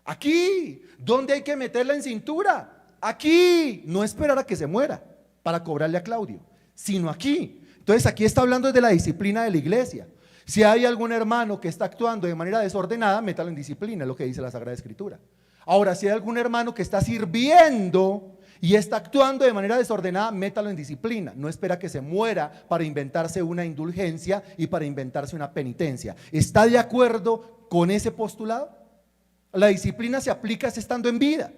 Speaker 1: Aquí. ¿Dónde hay que meterla en cintura? Aquí. No esperar a que se muera para cobrarle a Claudio, sino aquí. Entonces aquí está hablando de la disciplina de la iglesia. Si hay algún hermano que está actuando de manera desordenada, métalo en disciplina, es lo que dice la Sagrada Escritura. Ahora, si hay algún hermano que está sirviendo y está actuando de manera desordenada, métalo en disciplina. No espera que se muera para inventarse una indulgencia y para inventarse una penitencia. ¿Está de acuerdo con ese postulado? La disciplina se aplica estando en vida.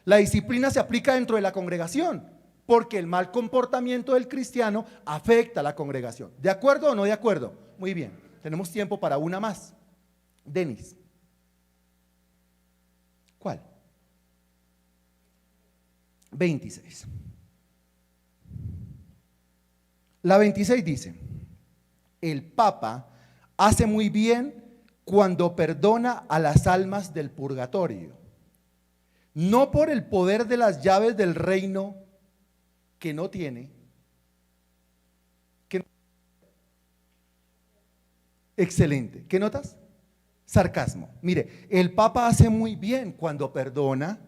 Speaker 1: La disciplina se aplica dentro de la congregación, porque el mal comportamiento del cristiano afecta a la congregación. ¿De acuerdo o no de acuerdo? Muy bien, tenemos tiempo para una más. Denis. ¿Cuál? 26. La 26 dice, el Papa hace muy bien cuando perdona a las almas del purgatorio, no por el poder de las llaves del reino que no tiene, excelente. ¿Qué notas? Sarcasmo. Mire, el Papa hace muy bien cuando perdona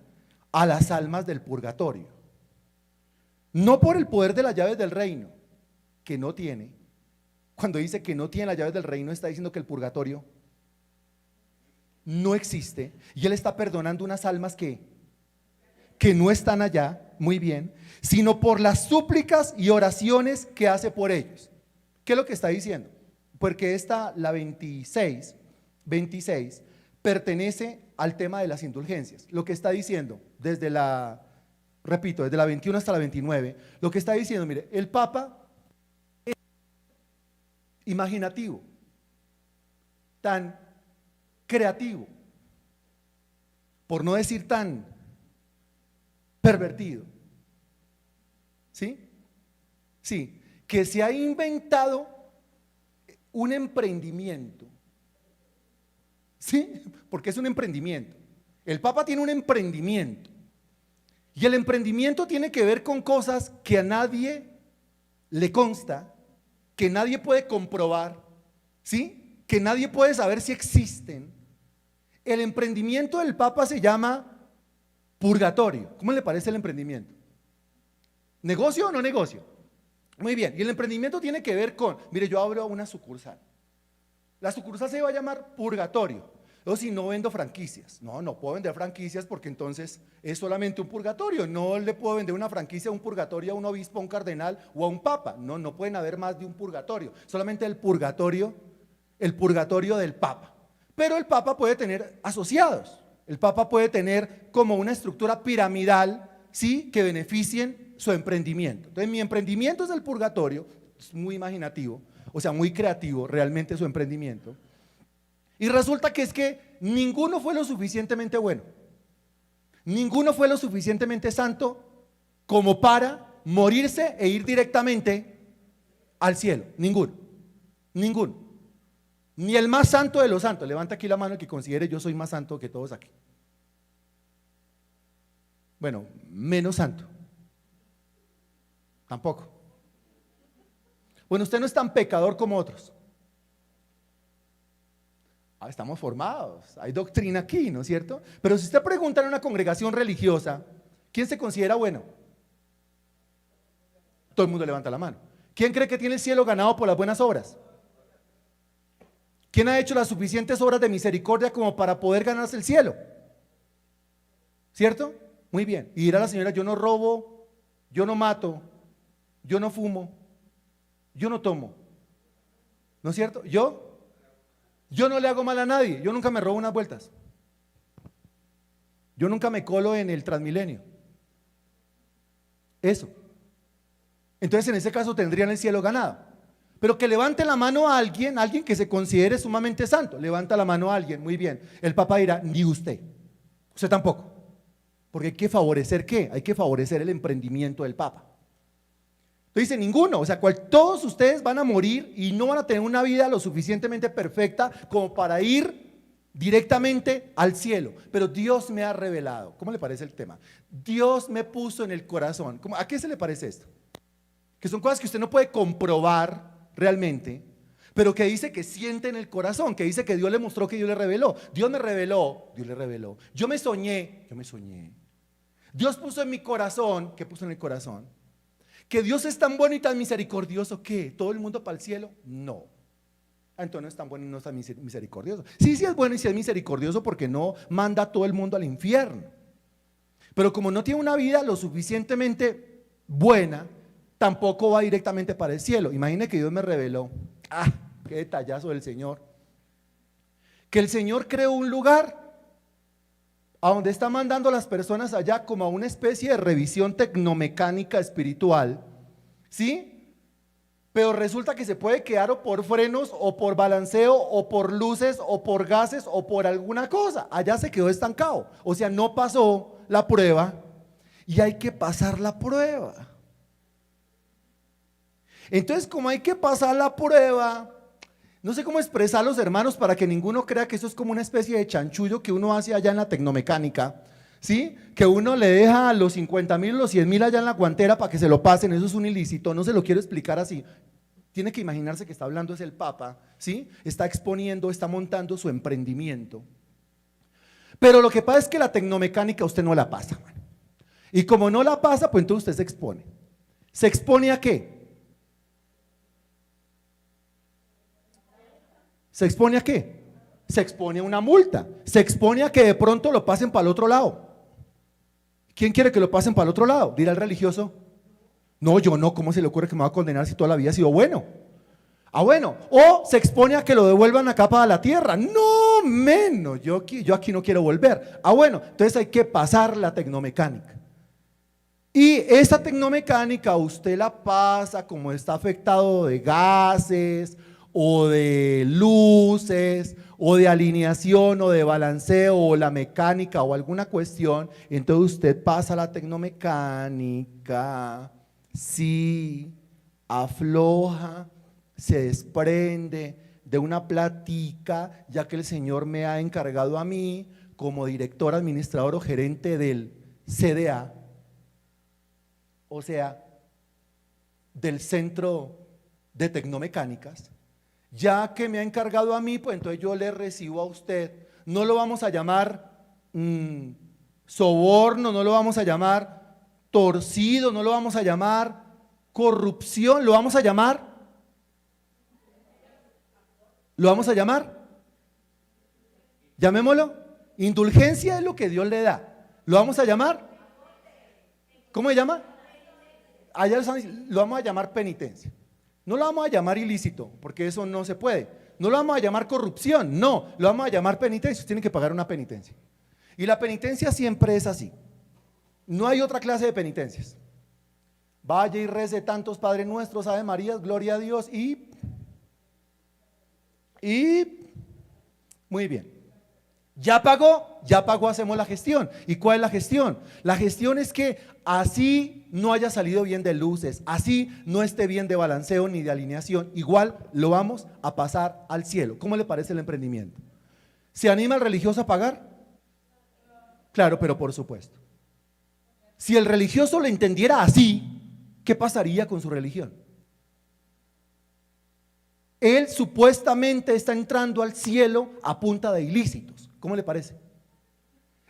Speaker 1: a las almas del purgatorio. No por el poder de las llaves del reino, que no tiene. Cuando dice que no tiene las llaves del reino, está diciendo que el purgatorio no existe y Él está perdonando unas almas que no están allá, muy bien, sino por las súplicas y oraciones que hace por ellos. ¿Qué es lo que está diciendo? Porque la 26, pertenece al tema de las indulgencias. Lo que está diciendo, desde la 21 hasta la 29, lo que está diciendo, mire, el Papa es imaginativo, tan creativo, por no decir tan pervertido, ¿sí? Sí, que se ha inventado un emprendimiento, ¿sí? Porque es un emprendimiento. El Papa tiene un emprendimiento y el emprendimiento tiene que ver con cosas que a nadie le consta, que nadie puede comprobar, ¿sí? Que nadie puede saber si existen. El emprendimiento del Papa se llama purgatorio. ¿Cómo le parece el emprendimiento? ¿Negocio o no negocio? Muy bien, y el emprendimiento tiene que ver con, mire, yo abro una sucursal. La sucursal se va a llamar purgatorio. O si no vendo franquicias. No puedo vender franquicias porque entonces es solamente un purgatorio. No le puedo vender una franquicia, un purgatorio a un obispo, a un cardenal o a un papa. No pueden haber más de un purgatorio. Solamente el purgatorio del papa. Pero el papa puede tener asociados. El papa puede tener como una estructura piramidal, ¿sí? Que beneficien su emprendimiento. Entonces mi emprendimiento es el purgatorio, es muy imaginativo, o sea, muy creativo realmente su emprendimiento. Y resulta que es que ninguno fue lo suficientemente bueno, ninguno fue lo suficientemente santo como para morirse e ir directamente al cielo. Ninguno. Ni el más santo de los santos. Levanta aquí la mano el que considere yo soy más santo que todos aquí. Bueno, menos santo. Tampoco. Bueno, usted no es tan pecador como otros. Estamos formados, hay doctrina aquí, ¿no es cierto? Pero si usted pregunta en una congregación religiosa, ¿quién se considera bueno? Todo el mundo levanta la mano. ¿Quién cree que tiene el cielo ganado por las buenas obras? ¿Quién ha hecho las suficientes obras de misericordia como para poder ganarse el cielo? ¿Cierto? Muy bien. Y dirá la señora, yo no robo, yo no mato, yo no fumo, yo no tomo. ¿No es cierto? Yo no le hago mal a nadie, yo nunca me robo unas vueltas. Yo nunca me colo en el Transmilenio. Eso. Entonces en ese caso tendrían el cielo ganado. Pero que levante la mano a alguien que se considere sumamente santo. Levanta la mano a alguien, muy bien. El Papa dirá, ni usted tampoco. Porque hay que favorecer ¿qué? Hay que favorecer el emprendimiento del Papa. Entonces dice ninguno, o sea, todos ustedes van a morir y no van a tener una vida lo suficientemente perfecta como para ir directamente al cielo. Pero Dios me ha revelado. ¿Cómo le parece el tema? Dios me puso en el corazón. ¿A qué se le parece esto? Que son cosas que usted no puede comprobar realmente, pero que dice que siente en el corazón, que dice que Dios le mostró, que Dios le reveló. Dios me reveló, Dios le reveló. Yo me soñé. Dios puso en mi corazón, ¿qué puso en el corazón? Que Dios es tan bueno y tan misericordioso que todo el mundo para el cielo, no. Entonces no es tan bueno y no es tan misericordioso. Sí es bueno y sí es misericordioso porque no manda a todo el mundo al infierno. Pero como no tiene una vida lo suficientemente buena, tampoco va directamente para el cielo. Imagine que Dios me reveló, qué detallazo del Señor, que el Señor creó un lugar a donde está mandando a las personas allá como a una especie de revisión tecnomecánica espiritual, ¿sí? Pero resulta que se puede quedar o por frenos, o por balanceo, o por luces, o por gases, o por alguna cosa. Allá se quedó estancado, o sea, no pasó la prueba y hay que pasar la prueba. Entonces, como hay que pasar la prueba, no sé cómo expresar a los hermanos para que ninguno crea que eso es como una especie de chanchullo que uno hace allá en la tecnomecánica, ¿sí? Que uno le deja a los 50,000, los 100,000 allá en la guantera para que se lo pasen. Eso es un ilícito, no se lo quiero explicar así. Tiene que imaginarse que está hablando es el Papa, ¿sí? Está exponiendo, está montando su emprendimiento. Pero lo que pasa es que la tecnomecánica usted no la pasa, man. Y como no la pasa, pues entonces usted se expone. ¿Se expone a qué? ¿Se expone a qué? Se expone a una multa, se expone a que de pronto lo pasen para el otro lado. ¿Quién quiere que lo pasen para el otro lado? Dirá el religioso. No, yo no, ¿cómo se le ocurre que me va a condenar si toda la vida ha sido bueno? Ah, bueno, o se expone a que lo devuelvan acá para la tierra. No, menos, yo aquí no quiero volver. Ah, bueno, entonces hay que pasar la tecnomecánica. Y esa tecnomecánica usted la pasa como está afectado de gases o de luces o de alineación o de balanceo o la mecánica o alguna cuestión, entonces usted pasa la tecnomecánica, sí, afloja, se desprende de una platica, ya que el Señor me ha encargado a mí como director, administrador o gerente del CDA, o sea, del Centro de Tecnomecánicas. Ya que me ha encargado a mí, pues entonces yo le recibo a usted. No lo vamos a llamar soborno, no lo vamos a llamar torcido, no lo vamos a llamar corrupción, lo vamos a llamar llamémoslo, indulgencia es lo que Dios le da. ¿Lo vamos a llamar? ¿Cómo se llama? Allá lo vamos a llamar penitencia. No lo vamos a llamar ilícito, porque eso no se puede. No lo vamos a llamar corrupción, no, lo vamos a llamar penitencia. Usted tiene que pagar una penitencia. Y la penitencia siempre es así. No hay otra clase de penitencias. Vaya y rece tantos Padre Nuestros, Ave Marías, gloria a Dios y muy bien. Ya pagó, hacemos la gestión. ¿Y cuál es la gestión? La gestión es que así no haya salido bien de luces, así no esté bien de balanceo ni de alineación, igual lo vamos a pasar al cielo. ¿Cómo le parece el emprendimiento? ¿Se anima el religioso a pagar? Claro, pero por supuesto. Si el religioso lo entendiera así, ¿qué pasaría con su religión? Él supuestamente está entrando al cielo a punta de ilícitos. ¿Cómo le parece?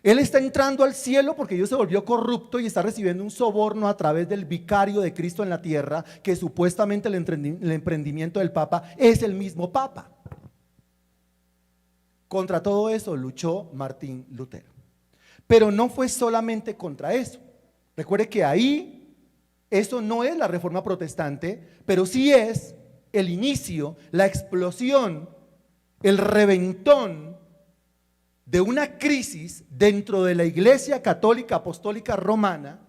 Speaker 1: Él está entrando al cielo porque Dios se volvió corrupto y está recibiendo un soborno a través del vicario de Cristo en la tierra, que supuestamente el emprendimiento del Papa es el mismo Papa. Contra todo eso luchó Martín Lutero. Pero no fue solamente contra eso. Recuerde que ahí, eso no es la Reforma Protestante, pero sí es el inicio, la explosión, el reventón de una crisis dentro de la Iglesia Católica Apostólica Romana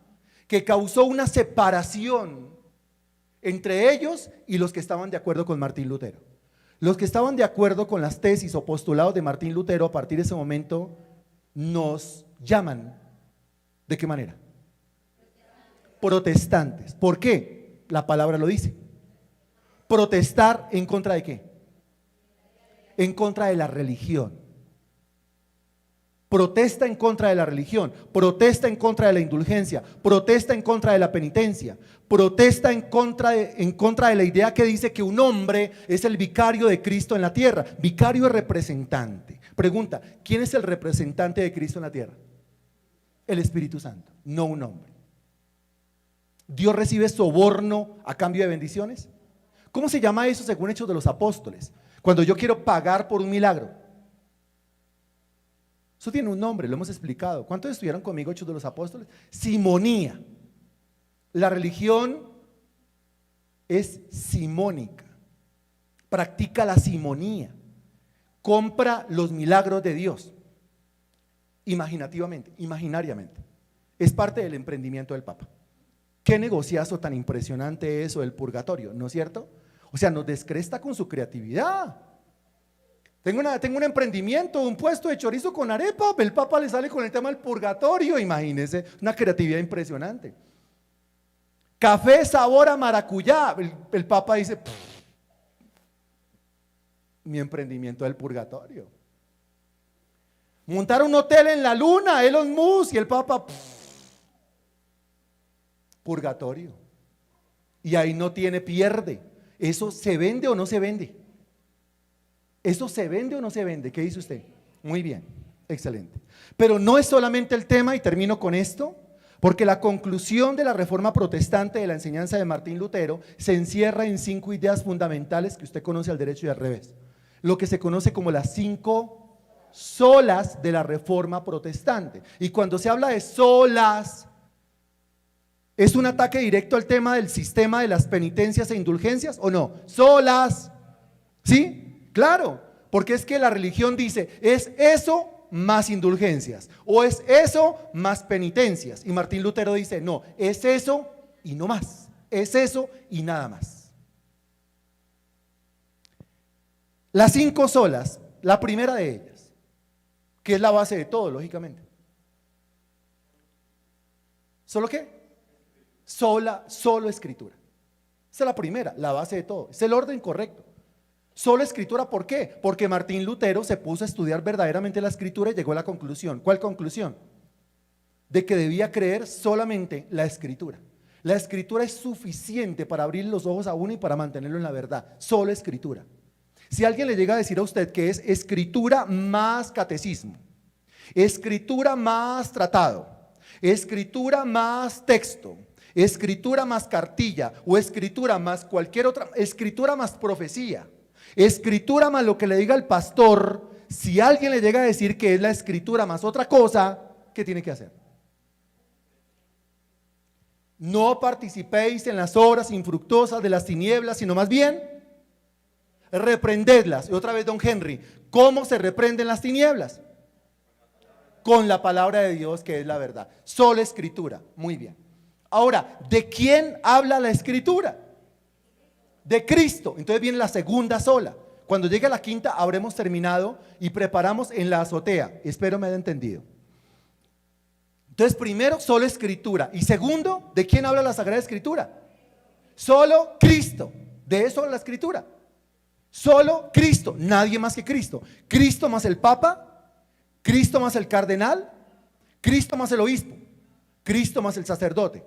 Speaker 1: que causó una separación entre ellos y los que estaban de acuerdo con Martín Lutero. Los que estaban de acuerdo con las tesis o postulados de Martín Lutero a partir de ese momento nos llaman, ¿de qué manera? Protestantes. ¿Por qué? La palabra lo dice. Protestar en contra de qué? En contra de la religión. Protesta en contra de la religión, protesta en contra de la indulgencia, protesta en contra de la penitencia, protesta en contra de la idea que dice que un hombre es el vicario de Cristo en la tierra. Vicario es representante. Pregunta, ¿quién es el representante de Cristo en la tierra? El Espíritu Santo, no un hombre. ¿Dios recibe soborno a cambio de bendiciones? ¿Cómo se llama eso según Hechos de los Apóstoles? Cuando yo quiero pagar por un milagro. Eso tiene un nombre, lo hemos explicado. ¿Cuántos estudiaron conmigo Hechos de los Apóstoles? Simonía. La religión es simónica. Practica la simonía. Compra los milagros de Dios. Imaginativamente, imaginariamente. Es parte del emprendimiento del Papa. Qué negociazo tan impresionante eso del purgatorio, ¿no es cierto? O sea, nos descresta con su creatividad. Tengo un emprendimiento, un puesto de chorizo con arepa, el Papa le sale con el tema del purgatorio, imagínense, una creatividad impresionante. Café sabor a maracuyá, el Papa dice, mi emprendimiento del purgatorio. Montar un hotel en la luna, Elon Musk, y el Papa, purgatorio. Y ahí no tiene pierde. ¿Eso se vende o no se vende? ¿Eso se vende o no se vende? ¿Qué dice usted? Muy bien, excelente. Pero no es solamente el tema, y termino con esto, Porque la conclusión de la reforma protestante de la enseñanza de Martín Lutero se encierra en 5 ideas fundamentales que usted conoce al derecho y al revés. Lo que se conoce como las 5 solas de la reforma protestante. Y cuando se habla de solas, ¿es un ataque directo al tema del sistema de las penitencias e indulgencias o no? Solas, ¿sí? Claro, porque es que la religión dice, es eso más indulgencias, o es eso más penitencias. Y Martín Lutero dice, no, es eso y no más, es eso y nada más. Las 5 solas, la primera de ellas, que es la base de todo, lógicamente. ¿Solo qué? Solo escritura. Esa es la primera, la base de todo, es el orden correcto. Solo escritura, ¿por qué? Porque Martín Lutero se puso a estudiar verdaderamente la escritura y llegó a la conclusión. ¿Cuál conclusión? De que debía creer solamente la escritura. La escritura es suficiente para abrir los ojos a uno y para mantenerlo en la verdad. Solo escritura. Si alguien le llega a decir a usted que es escritura más catecismo, escritura más tratado, escritura más texto, escritura más cartilla o escritura más cualquier otra, escritura más profecía, escritura más lo que le diga el pastor, si alguien le llega a decir que es la escritura más otra cosa, ¿qué tiene que hacer? No participéis en las obras infructuosas de las tinieblas, sino más bien reprendedlas. Y otra vez don Henry, ¿cómo se reprenden las tinieblas? Con la palabra de Dios, que es la verdad. Solo escritura, muy bien. Ahora, ¿de quién habla la escritura? De Cristo. Entonces viene la segunda sola. Cuando llegue la quinta habremos terminado y preparamos en la azotea. Espero me haya entendido. Entonces primero, solo escritura. Y segundo, ¿de quién habla la Sagrada Escritura? Solo Cristo. De eso habla la escritura. Solo Cristo, nadie más que Cristo. Cristo más el Papa, Cristo más el cardenal, Cristo más el obispo, Cristo más el sacerdote,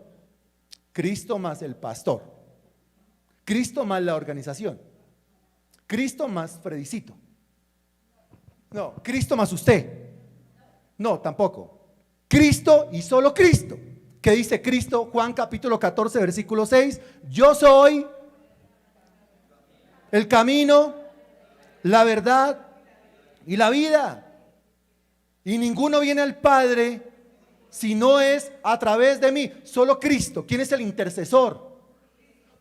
Speaker 1: Cristo más el pastor, Cristo más la organización, Cristo más Fredicito. No, Cristo más usted. No, tampoco. Cristo y solo Cristo. ¿Qué dice Cristo? Juan capítulo 14, versículo 6. Yo soy el camino, la verdad y la vida. Y ninguno viene al Padre si no es a través de mí. Solo Cristo. ¿Quién es el intercesor?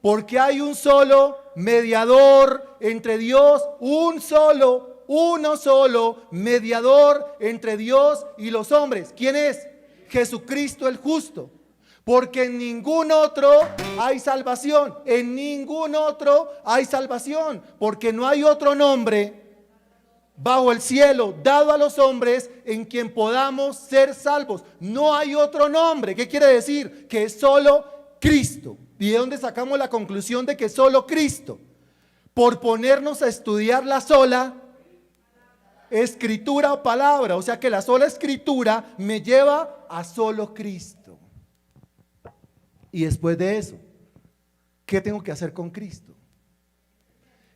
Speaker 1: Porque hay un solo mediador entre Dios, uno solo mediador entre Dios y los hombres. ¿Quién es? Jesucristo el justo. Porque en ningún otro hay salvación, en ningún otro hay salvación, porque no hay otro nombre bajo el cielo dado a los hombres en quien podamos ser salvos. No hay otro nombre. ¿Qué quiere decir? Que es solo Cristo. ¿Y de dónde sacamos la conclusión de que es solo Cristo? Por ponernos a estudiar la sola escritura o palabra. O sea que la sola escritura me lleva a solo Cristo. Y después de eso, ¿qué tengo que hacer con Cristo?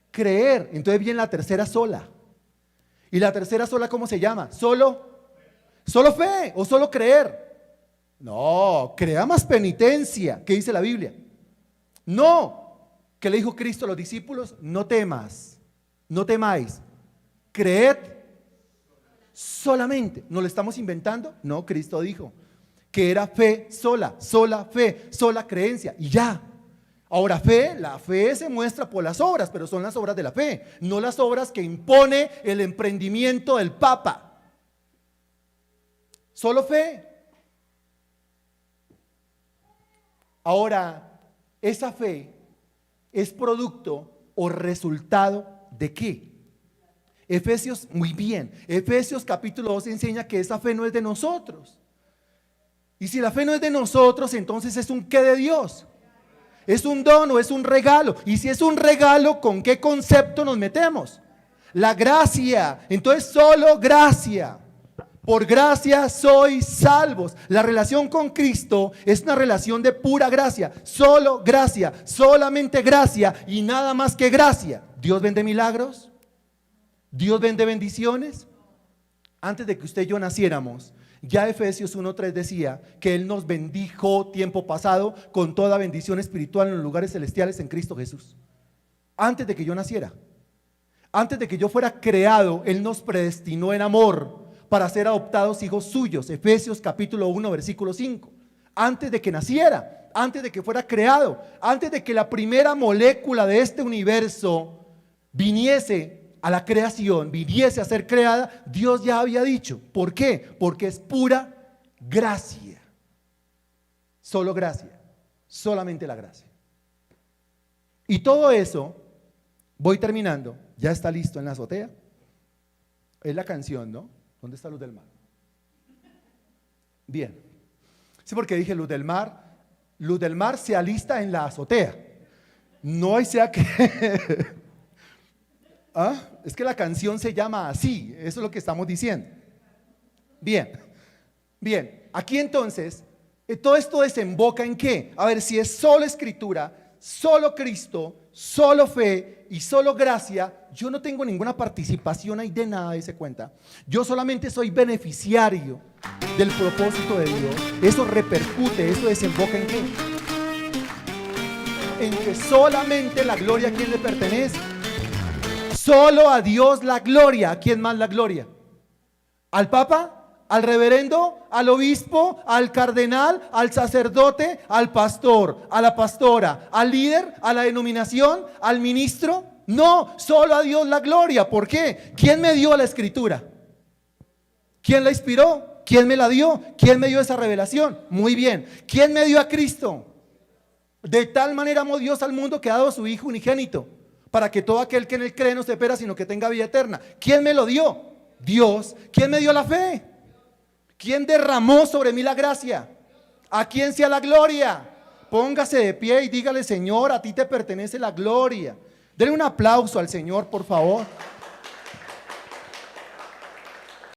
Speaker 1: Creer. Entonces viene la tercera sola. ¿Y la tercera sola cómo se llama? Solo fe o solo creer. No, crea más penitencia. ¿Qué dice la Biblia? No. ¿Qué le dijo Cristo a los discípulos? No temas, no temáis. Creed solamente. ¿No lo estamos inventando? No, Cristo dijo que era fe sola fe, sola creencia y ya. Ahora la fe se muestra por las obras, pero son las obras de la fe, no las obras que impone el emprendimiento del Papa. Solo fe. Ahora, esa fe es producto o resultado ¿de qué? Efesios, muy bien, Efesios capítulo 2 enseña que esa fe no es de nosotros. Y si la fe no es de nosotros, entonces es un qué de Dios. ¿Es un don o es un regalo? Y si es un regalo, ¿con qué concepto nos metemos? La gracia. Entonces solo gracia. Por gracia sois salvos. La relación con Cristo es una relación de pura gracia. Solo gracia, solamente gracia y nada más que gracia. Dios vende milagros. Dios vende bendiciones. Antes de que usted y yo naciéramos, Ya Efesios 1:3 decía que Él nos bendijo tiempo pasado con toda bendición espiritual en los lugares celestiales en Cristo Jesús. Antes de que yo naciera, antes de que yo fuera creado, Él nos predestinó en amor para ser adoptados hijos suyos. Efesios capítulo 1 versículo 5. Antes de que naciera, antes de que fuera creado, antes de que la primera molécula de este universo viniese a la creación, viniese a ser creada, Dios ya había dicho. ¿Por qué? Porque es pura gracia. Solo gracia, solamente la gracia. Y todo eso, voy terminando, ya está listo en la azotea. Es la canción, ¿no? ¿Dónde está Luz del Mar? Bien. Sí, porque dije Luz del Mar se alista en la azotea. No hay sea que... ¿Ah? Es que la canción se llama así, eso es lo que estamos diciendo. Bien, bien, aquí entonces, todo esto desemboca en ¿qué? A ver, si es solo escritura, solo Cristo, solo fe y solo gracia, yo no tengo ninguna participación ahí de nada, dese cuenta. Yo solamente soy beneficiario del propósito de Dios. Eso repercute, eso desemboca en ¿qué? En que solamente la gloria a quién le pertenece. Solo a Dios la gloria. ¿A quién más la gloria? ¿Al Papa? ¿Al reverendo? ¿Al obispo? ¿Al cardenal? ¿Al sacerdote? ¿Al pastor? ¿A la pastora? ¿Al líder? ¿A la denominación? ¿Al ministro? No, solo a Dios la gloria. ¿Por qué? ¿Quién me dio la escritura? ¿Quién la inspiró? ¿Quién me la dio? ¿Quién me dio esa revelación? Muy bien. ¿Quién me dio a Cristo? De tal manera amó Dios al mundo que ha dado a su Hijo unigénito, para que todo aquel que en él cree no se pierda, sino que tenga vida eterna. ¿Quién me lo dio? Dios. ¿Quién me dio la fe? ¿Quién derramó sobre mí la gracia? ¿A quién sea la gloria? Póngase de pie y dígale: Señor, a ti te pertenece la gloria. Denle un aplauso al Señor, por favor.